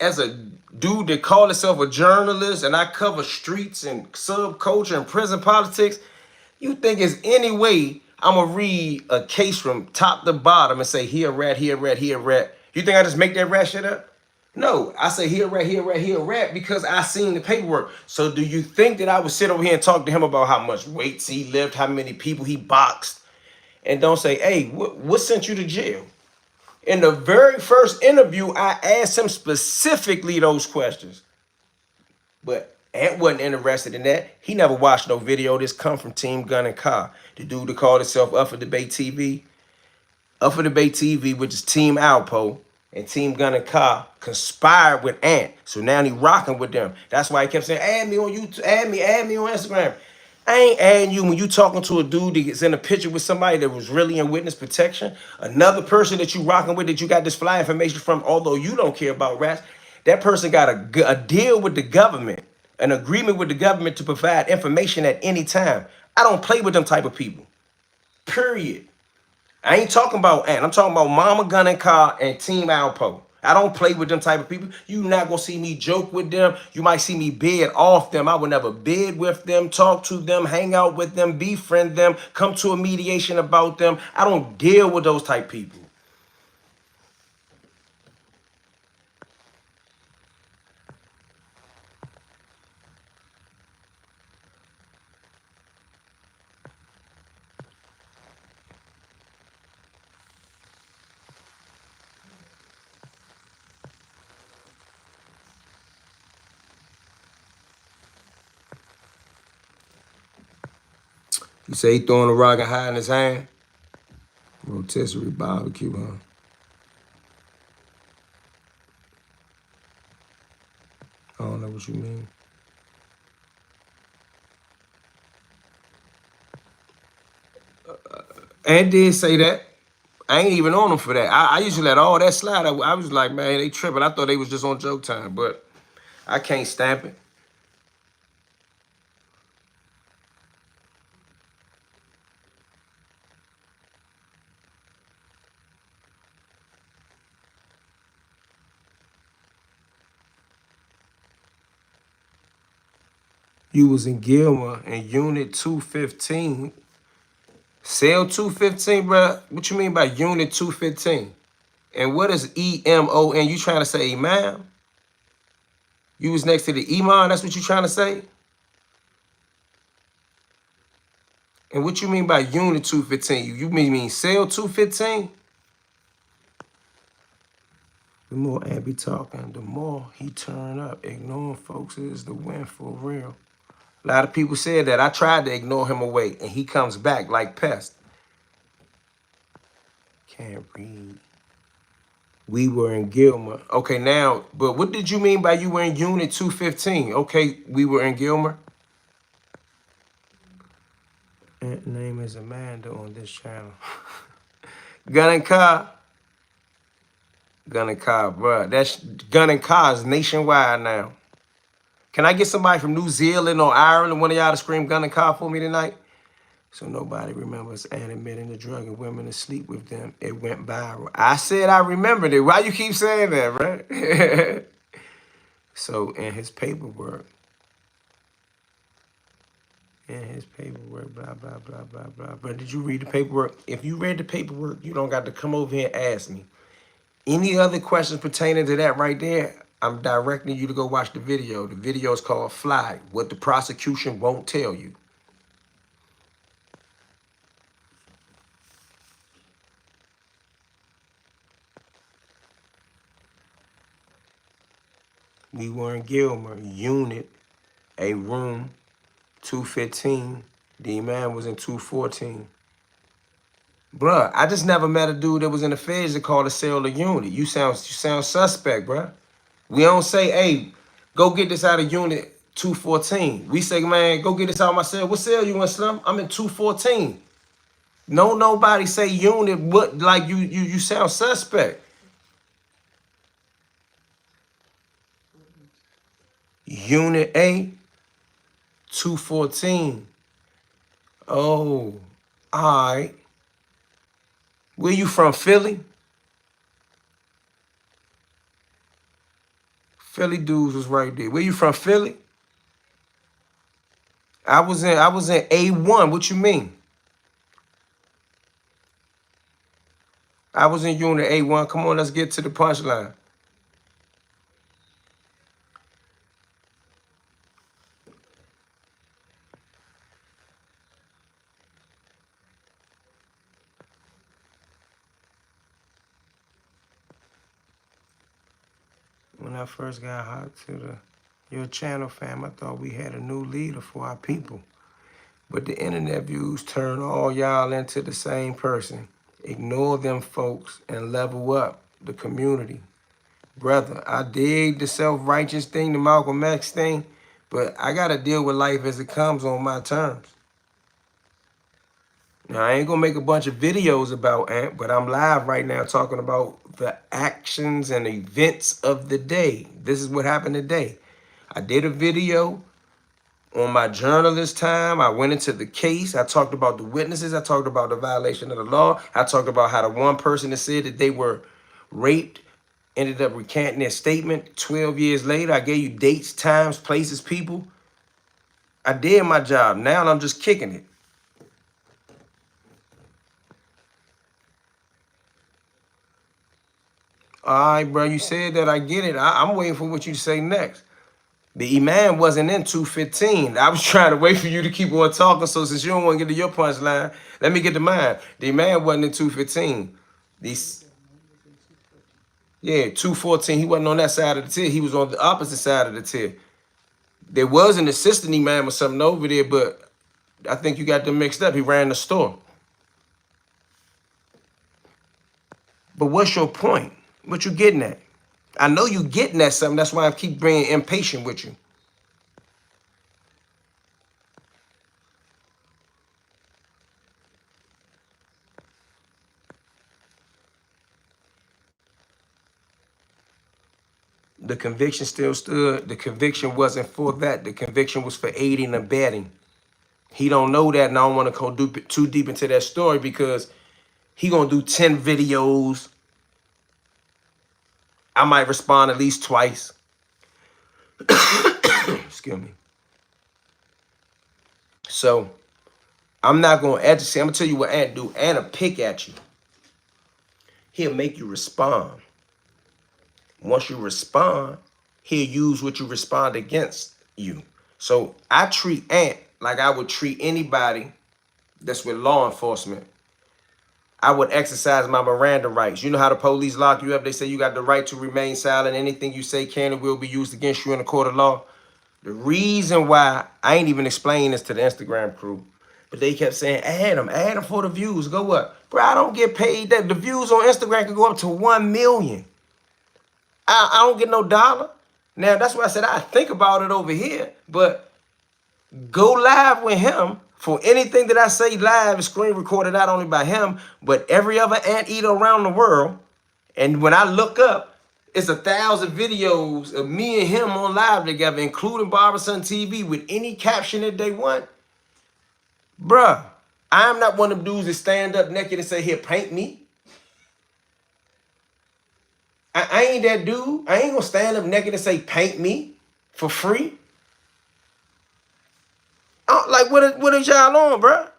As a dude that called himself a journalist and I cover streets and subculture and prison politics, you think there's any way I'm gonna read a case from top to bottom and say, here a rat, here a rat, here a rat? You think I just make that rat shit up? No, I say here a rat, here a rat, here a rat because I seen the paperwork. So do you think that I would sit over here and talk to him about how much weights he lifted, how many people he boxed, and don't say, hey, what sent you to jail? In the very first interview, I asked him specifically those questions. But Ant wasn't interested in that. He never watched no video. This come from Team Gun and Car. The dude that called himself Up for Debate TV. Up for Debate TV, which is Team Alpo, and Team Gun and Car conspired with Ant. So now he rocking with them. That's why he kept saying, add me on YouTube, add me on Instagram. I ain't adding you when you talking to a dude that gets in a picture with somebody that was really in witness protection. Another person that you rocking with that you got this fly information from, although you don't care about rats, that person got a deal with the government, an agreement with the government to provide information at any time. I don't play with them type of people. Period. I ain't talking about Ant. I'm talking about Mama Gun and Car and Team Alpo. I don't play with them type of people. You not gonna see me joke with them. You might see me bid off them. I would never bid with them, talk to them, hang out with them, befriend them, come to a mediation about them. I don't deal with those type people. You say he throwing a rock and hide in his hand? Rotisserie barbecue, huh? I don't know what you mean. Ant did say that. I ain't even on them for that. I usually let all that slide. I was like, man, they tripping. I thought they was just on joke time, but I can't stamp it. You was in Gilmer in Unit 215. Cell 215, bro. What you mean by Unit 215? And what is EMON? You trying to say Imam? You was next to the Imam? That's what you trying to say? And what you mean by Unit 215? You mean Cell 215? The more Abby talking, the more he turn up. Ignoring folks is the win for real. A lot of people said that. I tried to ignore him away, and he comes back like pest. Can't read. We were in Gilmer. Okay, now, but what did you mean by you were in Unit 215? Okay, we were in Gilmer. Aunt name is Amanda on this channel. Gun and Car. Gun and Car, bro. That's Gun and Car is nationwide now. Can I get somebody from New Zealand or Ireland, one of y'all to scream Gun and Car for me tonight? So nobody remembers Ann admitting the drug and women to sleep with them. It went viral. I said I remembered it. Why you keep saying that, right? So in his paperwork, blah, blah, blah, blah, blah. But did you read the paperwork? If you read the paperwork, you don't got to come over here and ask me. Any other questions pertaining to that right there, I'm directing you to go watch the video. The video is called Fly, What the Prosecution Won't Tell You. We were in Gilmer, Unit, a room, 215. The man was in 214. Bruh, I just never met a dude that was in the feds that called a cell a unit. You sound suspect, bruh. We don't say, hey, go get this out of Unit 214. We say, man, go get this out of my cell. What cell you in, Slim? I'm in 214. No, nobody say unit. What? Like you sound suspect. Unit A, 214. Oh, all right. Where you from, Philly? Philly dudes was right there. Where you from, Philly? I was in A1. What you mean? I was in Unit A1. Come on, let's get to the punchline. When I first got hot to your channel, fam, I thought we had a new leader for our people. But the internet views turn all y'all into the same person. Ignore them folks and level up the community. Brother, I dig the self-righteous thing, the Malcolm X thing, but I got to deal with life as it comes on my terms. Now, I ain't going to make a bunch of videos about Ant, but I'm live right now talking about the actions and events of the day. This is what happened today. I did a video on my journalist time. I went into the case. I talked about the witnesses. I talked about the violation of the law. I talked about how the one person that said that they were raped ended up recanting their statement 12 years later. I gave you dates, times, places, people. I did my job. Now I'm just kicking it. All right, bro, you said that. I get it. I'm waiting for what you say next. The Imam wasn't in 215. I was trying to wait for you to keep on talking, so since you don't want to get to your punchline, let me get to mine. The Imam wasn't in 215. Yeah, 214. He wasn't on that side of the tier. He was on the opposite side of the tier. There was an assistant Imam or something over there, but I think you got them mixed up. He ran the store. But what's your point? What you getting at? I know you getting at something. That's why I keep being impatient with you. The conviction still stood. The conviction wasn't for that. The conviction was for aiding and abetting. He don't know that, and I don't want to go too deep into that story because he gonna do 10 videos. I might respond at least twice. Excuse me. So I'm not gonna educate. I'm gonna tell you what Ant do. Ant'll pick at you. He'll make you respond. Once you respond, he'll use what you respond against you. So I treat Ant like I would treat anybody that's with law enforcement. I would exercise my Miranda rights. You know how the police lock you up? They say you got the right to remain silent. Anything you say can and will be used against you in a court of law. The reason why, I ain't even explaining this to the Instagram crew, but they kept saying, add them for the views. Go what? Bro, I don't get paid that. The views on Instagram can go up to 1 million. I don't get no dollar. Now, that's why I said I think about it over here, but go live with him. For anything that I say live is screen recorded not only by him, but every other anteater around the world. And when I look up, it's 1,000 videos of me and him on live together, including Barberson TV, with any caption that they want. Bruh, I'm not one of them dudes that stand up naked and say, here, paint me. I ain't that dude. I ain't gonna stand up naked and say, paint me for free. Like, what is y'all on, bruh?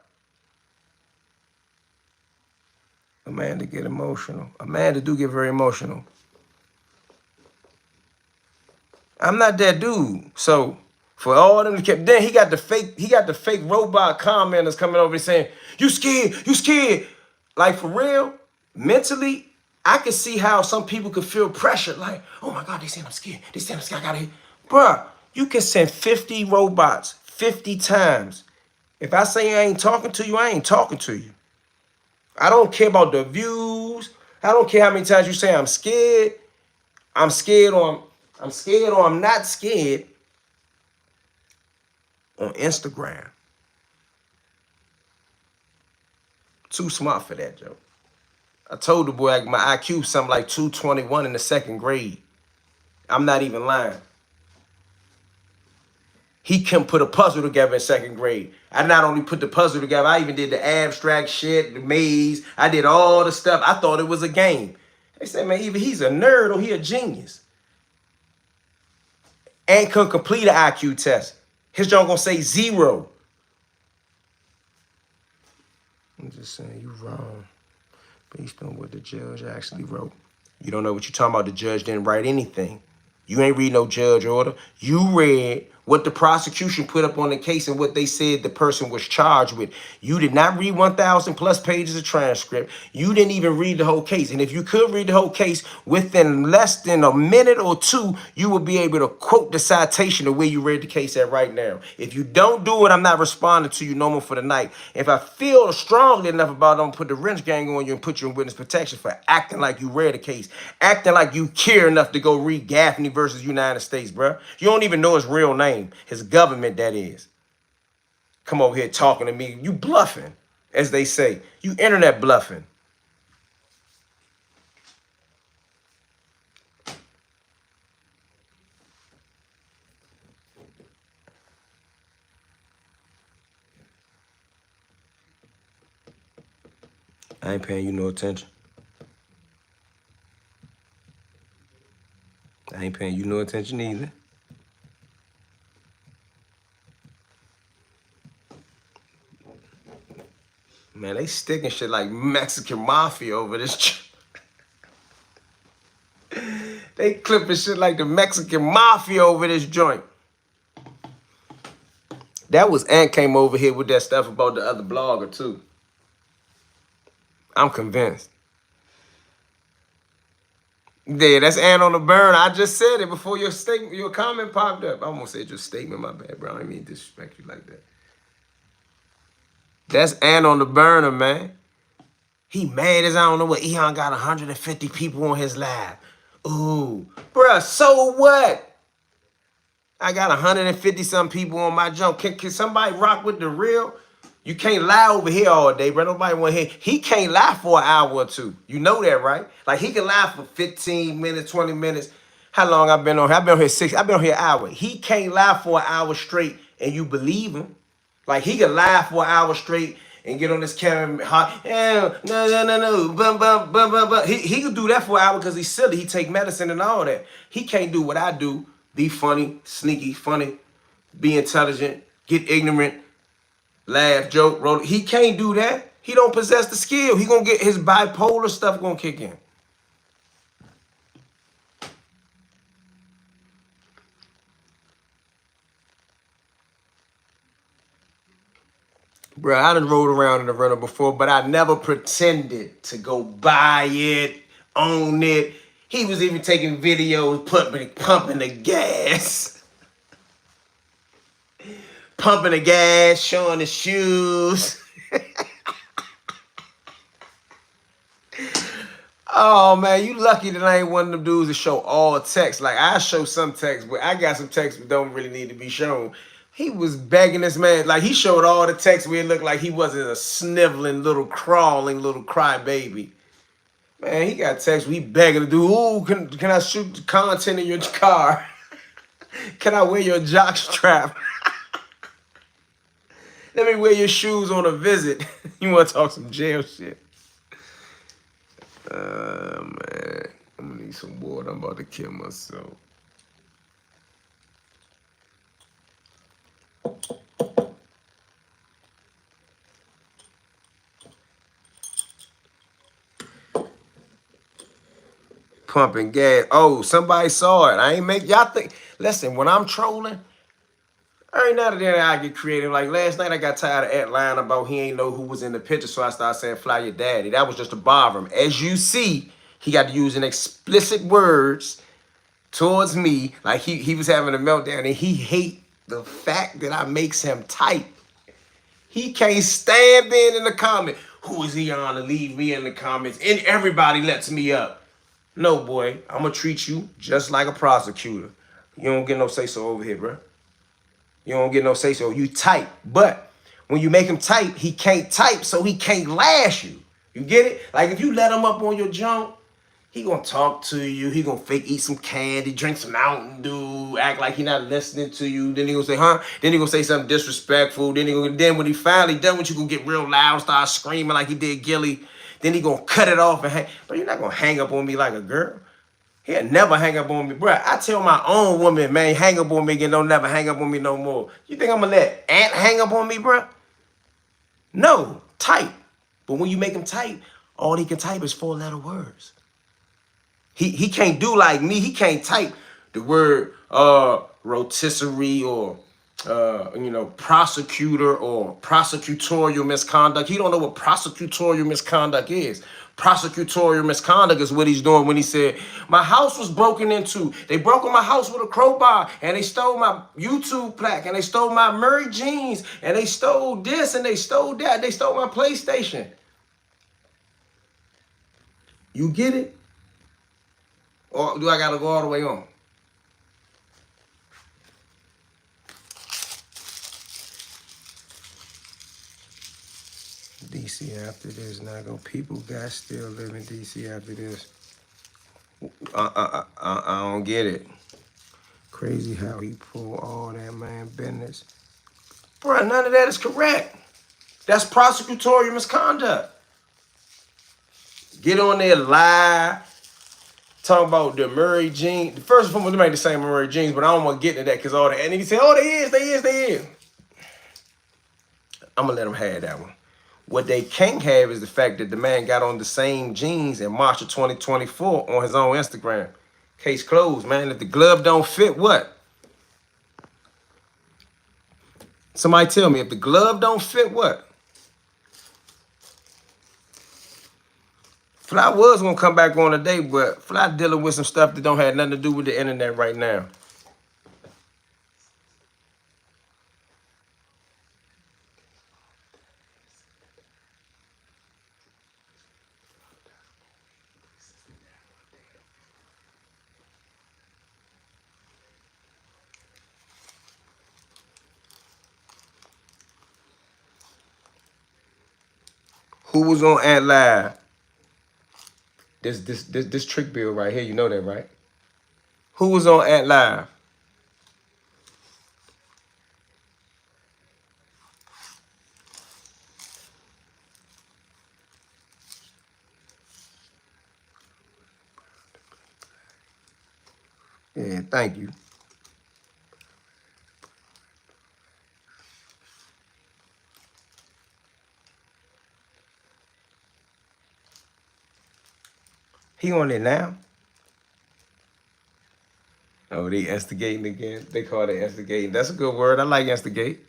Amanda get emotional. Amanda do get very emotional. I'm not that dude. So for all them to keep, then he got the fake robot commenters coming over and saying, you scared. Like for real, mentally, I could see how some people could feel pressure. Like, oh my God, they saying I'm scared. They saying I'm scared. I gotta hit. Bruh, you can send 50 robots 50 times. If I say I ain't talking to you, I ain't talking to you. I don't care about the views. I don't care how many times you say I'm scared. I'm scared or I'm not scared on Instagram. Too smart for that, Joe. I told the boy my IQ something like 221 in the 2nd grade. I'm not even lying. He couldn't put a puzzle together in 2nd grade. I not only put the puzzle together, I even did the abstract shit, the maze. I did all the stuff. I thought it was a game. They said, man, either he's a nerd or he a genius. And couldn't complete an IQ test. His joint gonna say 0. I'm just saying, you wrong. Based on what the judge actually wrote. You don't know what you're talking about. The judge didn't write anything. You ain't read no judge order. You read what the prosecution put up on the case and what they said the person was charged with. You did not read 1,000 plus pages of transcript. You didn't even read the whole case. And if you could read the whole case, within less than a minute or two, you will be able to quote the citation of where you read the case at right now. If you don't do it, I'm not responding to you no more for the night. If I feel strongly enough about it, I'm gonna put the wrench gang on you and put you in witness protection for acting like you read the case. Acting like you care enough to go read Gaffney versus United States, bro. You don't even know his real name. His government, that is. Come over here talking to me. You bluffing, as they say. You internet bluffing. I ain't paying you no attention. I ain't paying you no attention either. Man, they sticking shit like Mexican mafia over this. They clipping shit like the Mexican mafia over this joint. That was Ant came over here with that stuff about the other blogger too. I'm convinced. Yeah, that's Ant on the burn. I just said it before your statement, your comment popped up. I almost said your statement, my bad, bro. I didn't mean to disrespect you like that. That's Ant on the burner, man. He mad as I don't know what. Eon got 150 people on his live. Ooh, bruh, so what? I got 150 some people on my jump. Can somebody rock with the real? You can't lie over here all day, bro. Nobody want to hear. He can't lie for an hour or two. You know that, right? Like he can lie for 15 minutes, 20 minutes. How long I've been on here? I've been on here I've been on here an hour. He can't lie for an hour straight and you believe him. Like he can lie for an hour straight and get on this camera hot. No. Bum. He could do that for an hour because he's silly. He take medicine and all that. He can't do what I do. Be funny, sneaky, funny, be intelligent, get ignorant, laugh, joke, roll. He can't do that. He don't possess the skill. He gonna get his bipolar stuff gonna kick in. Bro, I done rode around in the rental before, but I never pretended to go buy it, own it. He was even taking videos, pumping the gas. Pumping the gas, showing the shoes. Oh man, you lucky that I ain't one of them dudes that show all text. Like I show some text, but I got some text that don't really need to be shown. He was begging this man, like he showed all the text where it looked like he wasn't a sniveling little crawling little crybaby. Man, he got text where he begging to do, ooh, can I shoot the content in your car? Can I wear your jock strap? Let me wear your shoes on a visit. You want to talk some jail shit? Man, I'm gonna need some water. I'm about to kill myself. Pumping gas. Oh, somebody saw it. I ain't make y'all think. Listen, when I'm trolling, every now and then I get creative. Like last night, I got tired of Ed lying about he ain't know who was in the picture, so I started saying "fly your daddy." That was just to bother him. As you see, he got to using explicit words towards me, like he was having a meltdown, and he hate the fact that I makes him type. He can't stand being in the comment. Who is he on to leave me in the comments? And everybody lets me up. No, boy, I'm gonna treat you just like a prosecutor. You don't get no say so over here, bro. You don't get no say so. You type, but when you make him type, he can't type, so he can't lash you. You get it? Like if you let him up on your junk, he gonna talk to you. He gonna fake eat some candy, drink some Mountain Dew, act like he not listening to you. Then he gonna say, huh? Then he gonna say something disrespectful. Then when he finally done with you, gonna get real loud, start screaming like he did Gilly. Then he gonna cut it off and hang. But you're not gonna hang up on me like a girl. He'll never hang up on me, bro. I tell my own woman, man, hang up on me and don't never hang up on me no more. You think I'm gonna let Ant hang up on me, bro? No, type. But when you make him type, all he can type is 4-letter words. He can't do like me. He can't type the word rotisserie or prosecutor or prosecutorial misconduct. He don't know what prosecutorial misconduct is. Prosecutorial misconduct is what he's doing when he said, my house was broken into. They broke in my house with a crowbar and they stole my YouTube plaque and they stole my Murray jeans and they stole this and they stole that. They stole my PlayStation. You get it? Or do I gotta go all the way on? DC after this. Now go. People got still live in DC after this. I don't get it. Crazy how he pulled all that man business. Bro, none of that is correct. That's prosecutorial misconduct. Get on there, lie. Talk about the Murray jeans. First of all, they make the same Murray jeans, but I don't want to get into that because all that. And he say, oh, they is. I'm going to let them have that one. What they can't have is the fact that the man got on the same jeans in March of 2024 on his own Instagram. Case closed, man. If the glove don't fit, what? Somebody tell me, if the glove don't fit, what? Fly was going to come back on today, but Fly dealing with some stuff that don't have nothing to do with the internet right now. Who was on Ant Live? This trick bill right here, you know that, right? Who was on Ant Live? Yeah, thank you. He on it now. Oh, they instigating again. They call it instigating. That's a good word. I like instigate.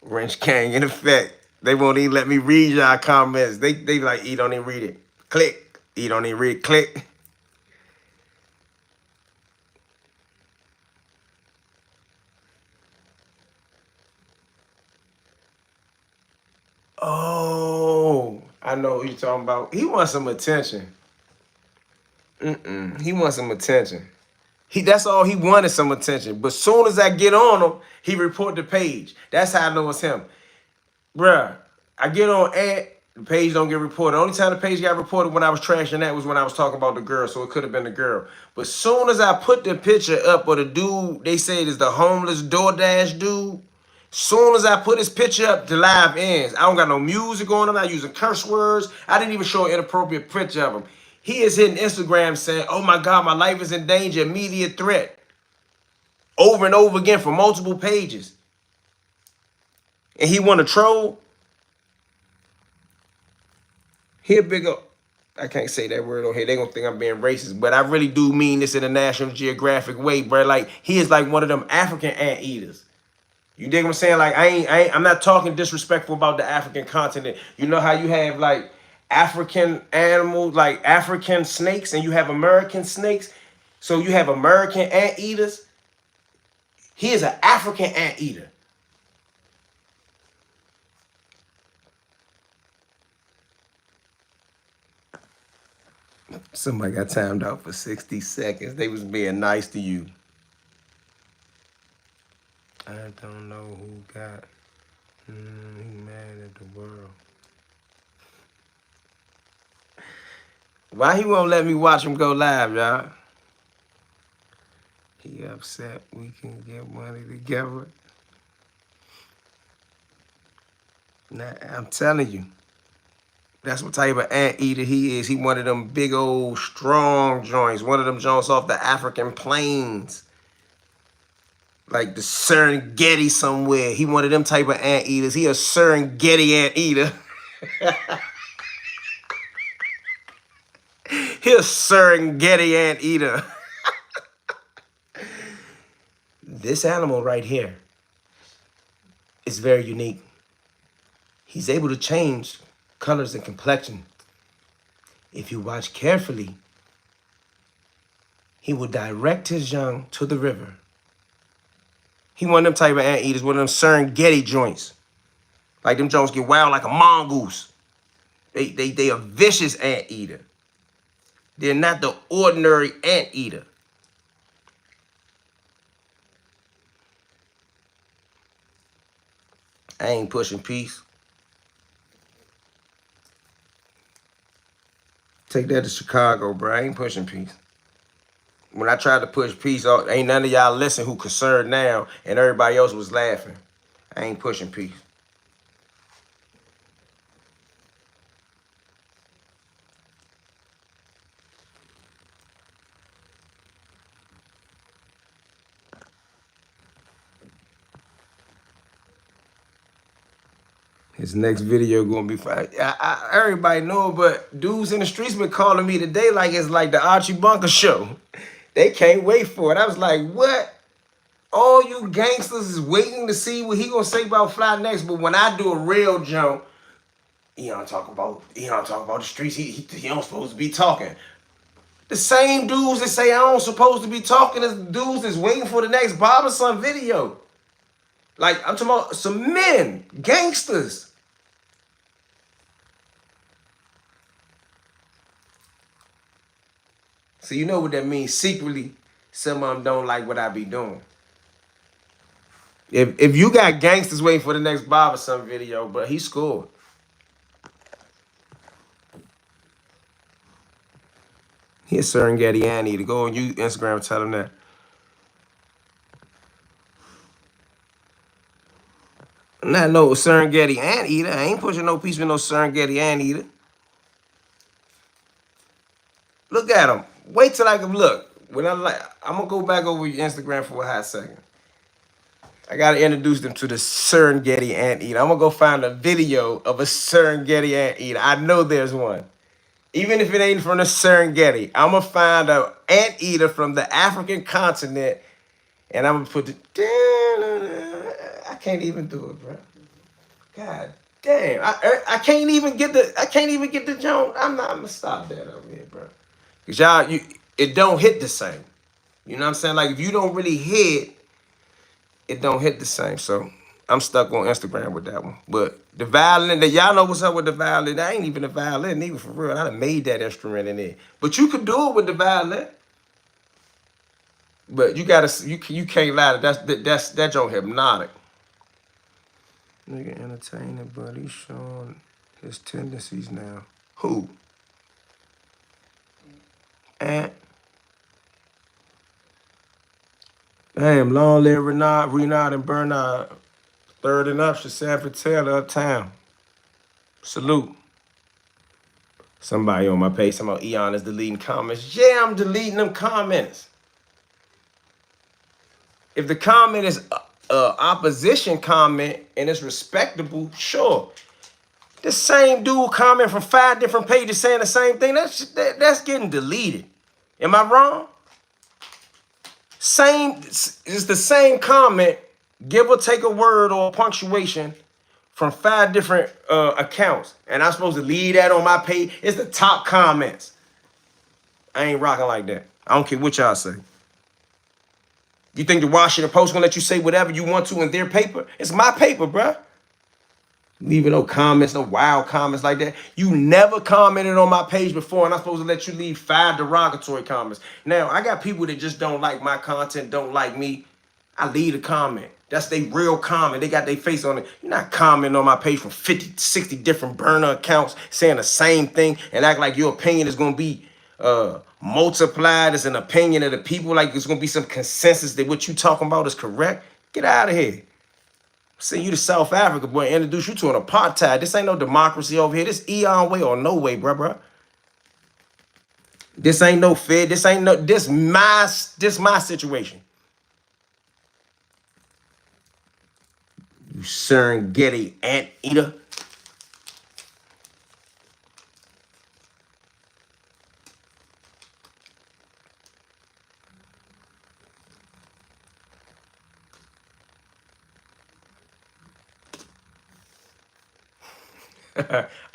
Wrench King in effect. They won't even let me read y'all comments. They like, E don't even read it. Click. E don't even read. Click. Oh, I know what you're talking about. He wants some attention. He wants some attention. That's all he wanted, some attention. But soon as I get on him, he report the page. That's how I know it's him. Bruh, I get on ad, the page don't get reported. The only time the page got reported when I was trashing that was when I was talking about the girl, so it could have been the girl. But soon as I put the picture up of the dude, they say it is the homeless DoorDash dude. Soon as I put his picture up, the live ends. I don't got no music on. I'm not using curse words. I didn't even show an inappropriate picture of him. He is hitting Instagram saying, "Oh my God, my life is in danger, immediate threat," over and over again for multiple pages. And he want to troll. He a big up. I can't say that word on here. They gonna think I'm being racist, but I really do mean this in a National Geographic way, bro. Like he is like one of them African anteaters. You dig what I'm saying? Like I'm not talking disrespectful about the African continent. You know how you have like African animals, like African snakes, and you have American snakes. So you have American anteaters. He is an African anteater. Somebody got timed out for 60 seconds. They was being nice to you. I don't know who got he mad at the world. Why he won't let me watch him go live, y'all? He upset we can get money together. Now, I'm telling you, that's what type of anteater he is. He one of them big old strong joints. One of them joints off the African plains. Like the Serengeti somewhere. He one of them type of anteaters. He a Serengeti anteater. He a Serengeti anteater. This animal right here is very unique. He's able to change colors and complexion. If you watch carefully, he will direct his young to the river. He one of them type of anteaters, one of them Serengeti joints. Like them joints get wild like a mongoose. They a vicious anteater. They're not the ordinary anteater. I ain't pushing peace. Take that to Chicago, bro. I ain't pushing peace. When I tried to push peace, ain't none of y'all listen who concerned now, and everybody else was laughing. I ain't pushing peace. His next video gonna be fine. Everybody know it, but dudes in the streets been calling me today like it's like the Archie Bunker show. They can't wait for it. I was like, what? All you gangsters is waiting to see what he gonna say about Fly next. But when I do a real jump, he don't talk about the streets. He don't supposed to be talking. The same dudes that say I don't supposed to be talking is dudes that's waiting for the next Barberson video. Like I'm talking about some men, gangsters. So you know what that means. Secretly, some of them don't like what I be doing. If you got gangsters waiting for the next Barberson video, but he scored. He a Serengeti anteater. Go on you Instagram and tell him that. Not no Serengeti anteater. I ain't pushing no peace with no Serengeti anteater. Look at them. Wait till I can look. When I'm gonna go back over your Instagram for a hot second. I gotta introduce them to the Serengeti anteater. I'm gonna go find a video of a Serengeti anteater. I know there's one. Even if it ain't from the Serengeti, I'm gonna find an anteater from the African continent, and I'm gonna put the. I can't even do it, bro. God damn, I can't even get the joint. I'm gonna stop that over here, bro. Cause it don't hit the same. You know what I'm saying? Like if you don't really hit, it don't hit the same. So I'm stuck on Instagram with that one. But the violin, y'all know what's up with the violin. That ain't even a violin, even for real. I done made that instrument in there. But you could do it with the violin. But you can't lie. That joint hypnotic. Nigga entertaining, but he's showing his tendencies now. Who? Ant. Damn, long live Renard and Bernard. Third and up, Sanford Taylor uptown. Salute. Somebody on my page, somebody Eon is deleting comments. Yeah, I'm deleting them comments. If the comment is opposition comment and it's respectable, sure. The same dude comment from 5 different pages saying the same thing, that's getting deleted. Am I wrong? It's the same comment, give or take a word or a punctuation from 5 different accounts. And I'm supposed to leave that on my page. It's the top comments. I ain't rocking like that. I don't care what y'all say. You think the Washington Post gonna let you say whatever you want to in their paper? It's my paper, bruh. Leaving no comments, no wild comments like that. You never commented on my page before, and I'm supposed to let you leave 5 derogatory comments. Now, I got people that just don't like my content, don't like me. I leave a comment. That's their real comment. They got their face on it. You're not commenting on my page from 50, 60 different burner accounts saying the same thing and act like your opinion is going to be multiplied as an opinion of the people, like it's going to be some consensus that what you talking about is correct. Get out of here. Send you to South Africa, boy, and introduce you to an apartheid. This ain't no democracy over here. This Eon way or no way, bruh. This ain't no Fed. This my situation. You Serengeti anteater.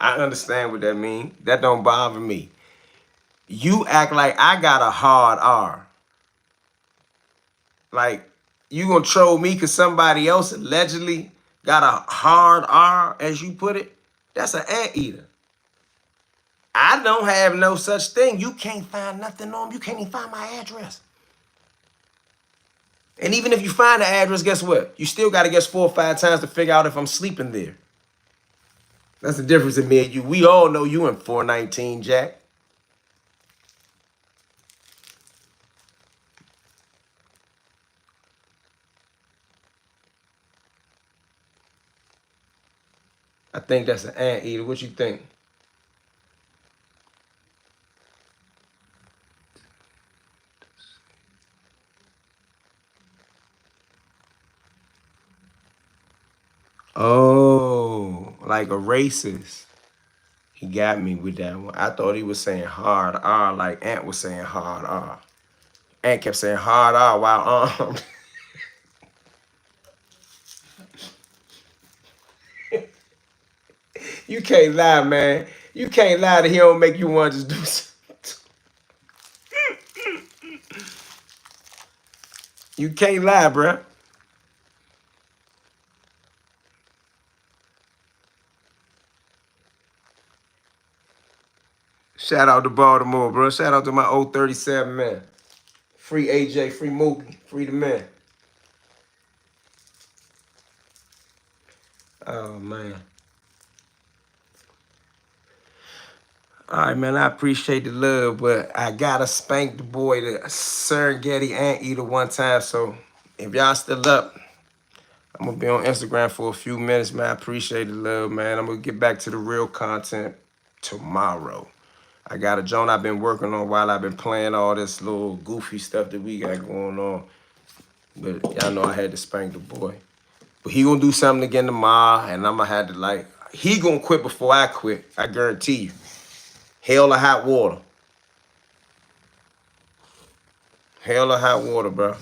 I understand what that means. That don't bother me. You act like I got a hard R. Like, you gonna troll me because somebody else allegedly got a hard R, as you put it? That's an anteater. I don't have no such thing. You can't find nothing on me. You can't even find my address. And even if you find the address, guess what? You still got to guess 4 or 5 times to figure out if I'm sleeping there. That's the difference in me and you. We all know you in 419, Jack. I think that's an anteater. What you think? Oh, like a racist. He got me with that one. I thought he was saying hard R, like Ant was saying hard R. Ant kept saying hard R while armed. You can't lie, man. You can't lie that he don't make you want to just do something. You can't lie, bruh. Shout out to Baltimore, bro. Shout out to my old 37 man. Free AJ, free Mookie, free the man. Oh, man. All right, man, I appreciate the love, but I gotta spank the boy, the Serengeti anteater one time. So if y'all still up, I'm gonna be on Instagram for a few minutes, man. I appreciate the love, man. I'm gonna get back to the real content tomorrow. I got a joint I've been working on while I've been playing all this little goofy stuff that we got going on. But y'all know I had to spank the boy. But he gonna do something again tomorrow, and I'm gonna have to like, he gonna quit before I quit. I guarantee you. Hell or hot water. Hell or hot water, bro.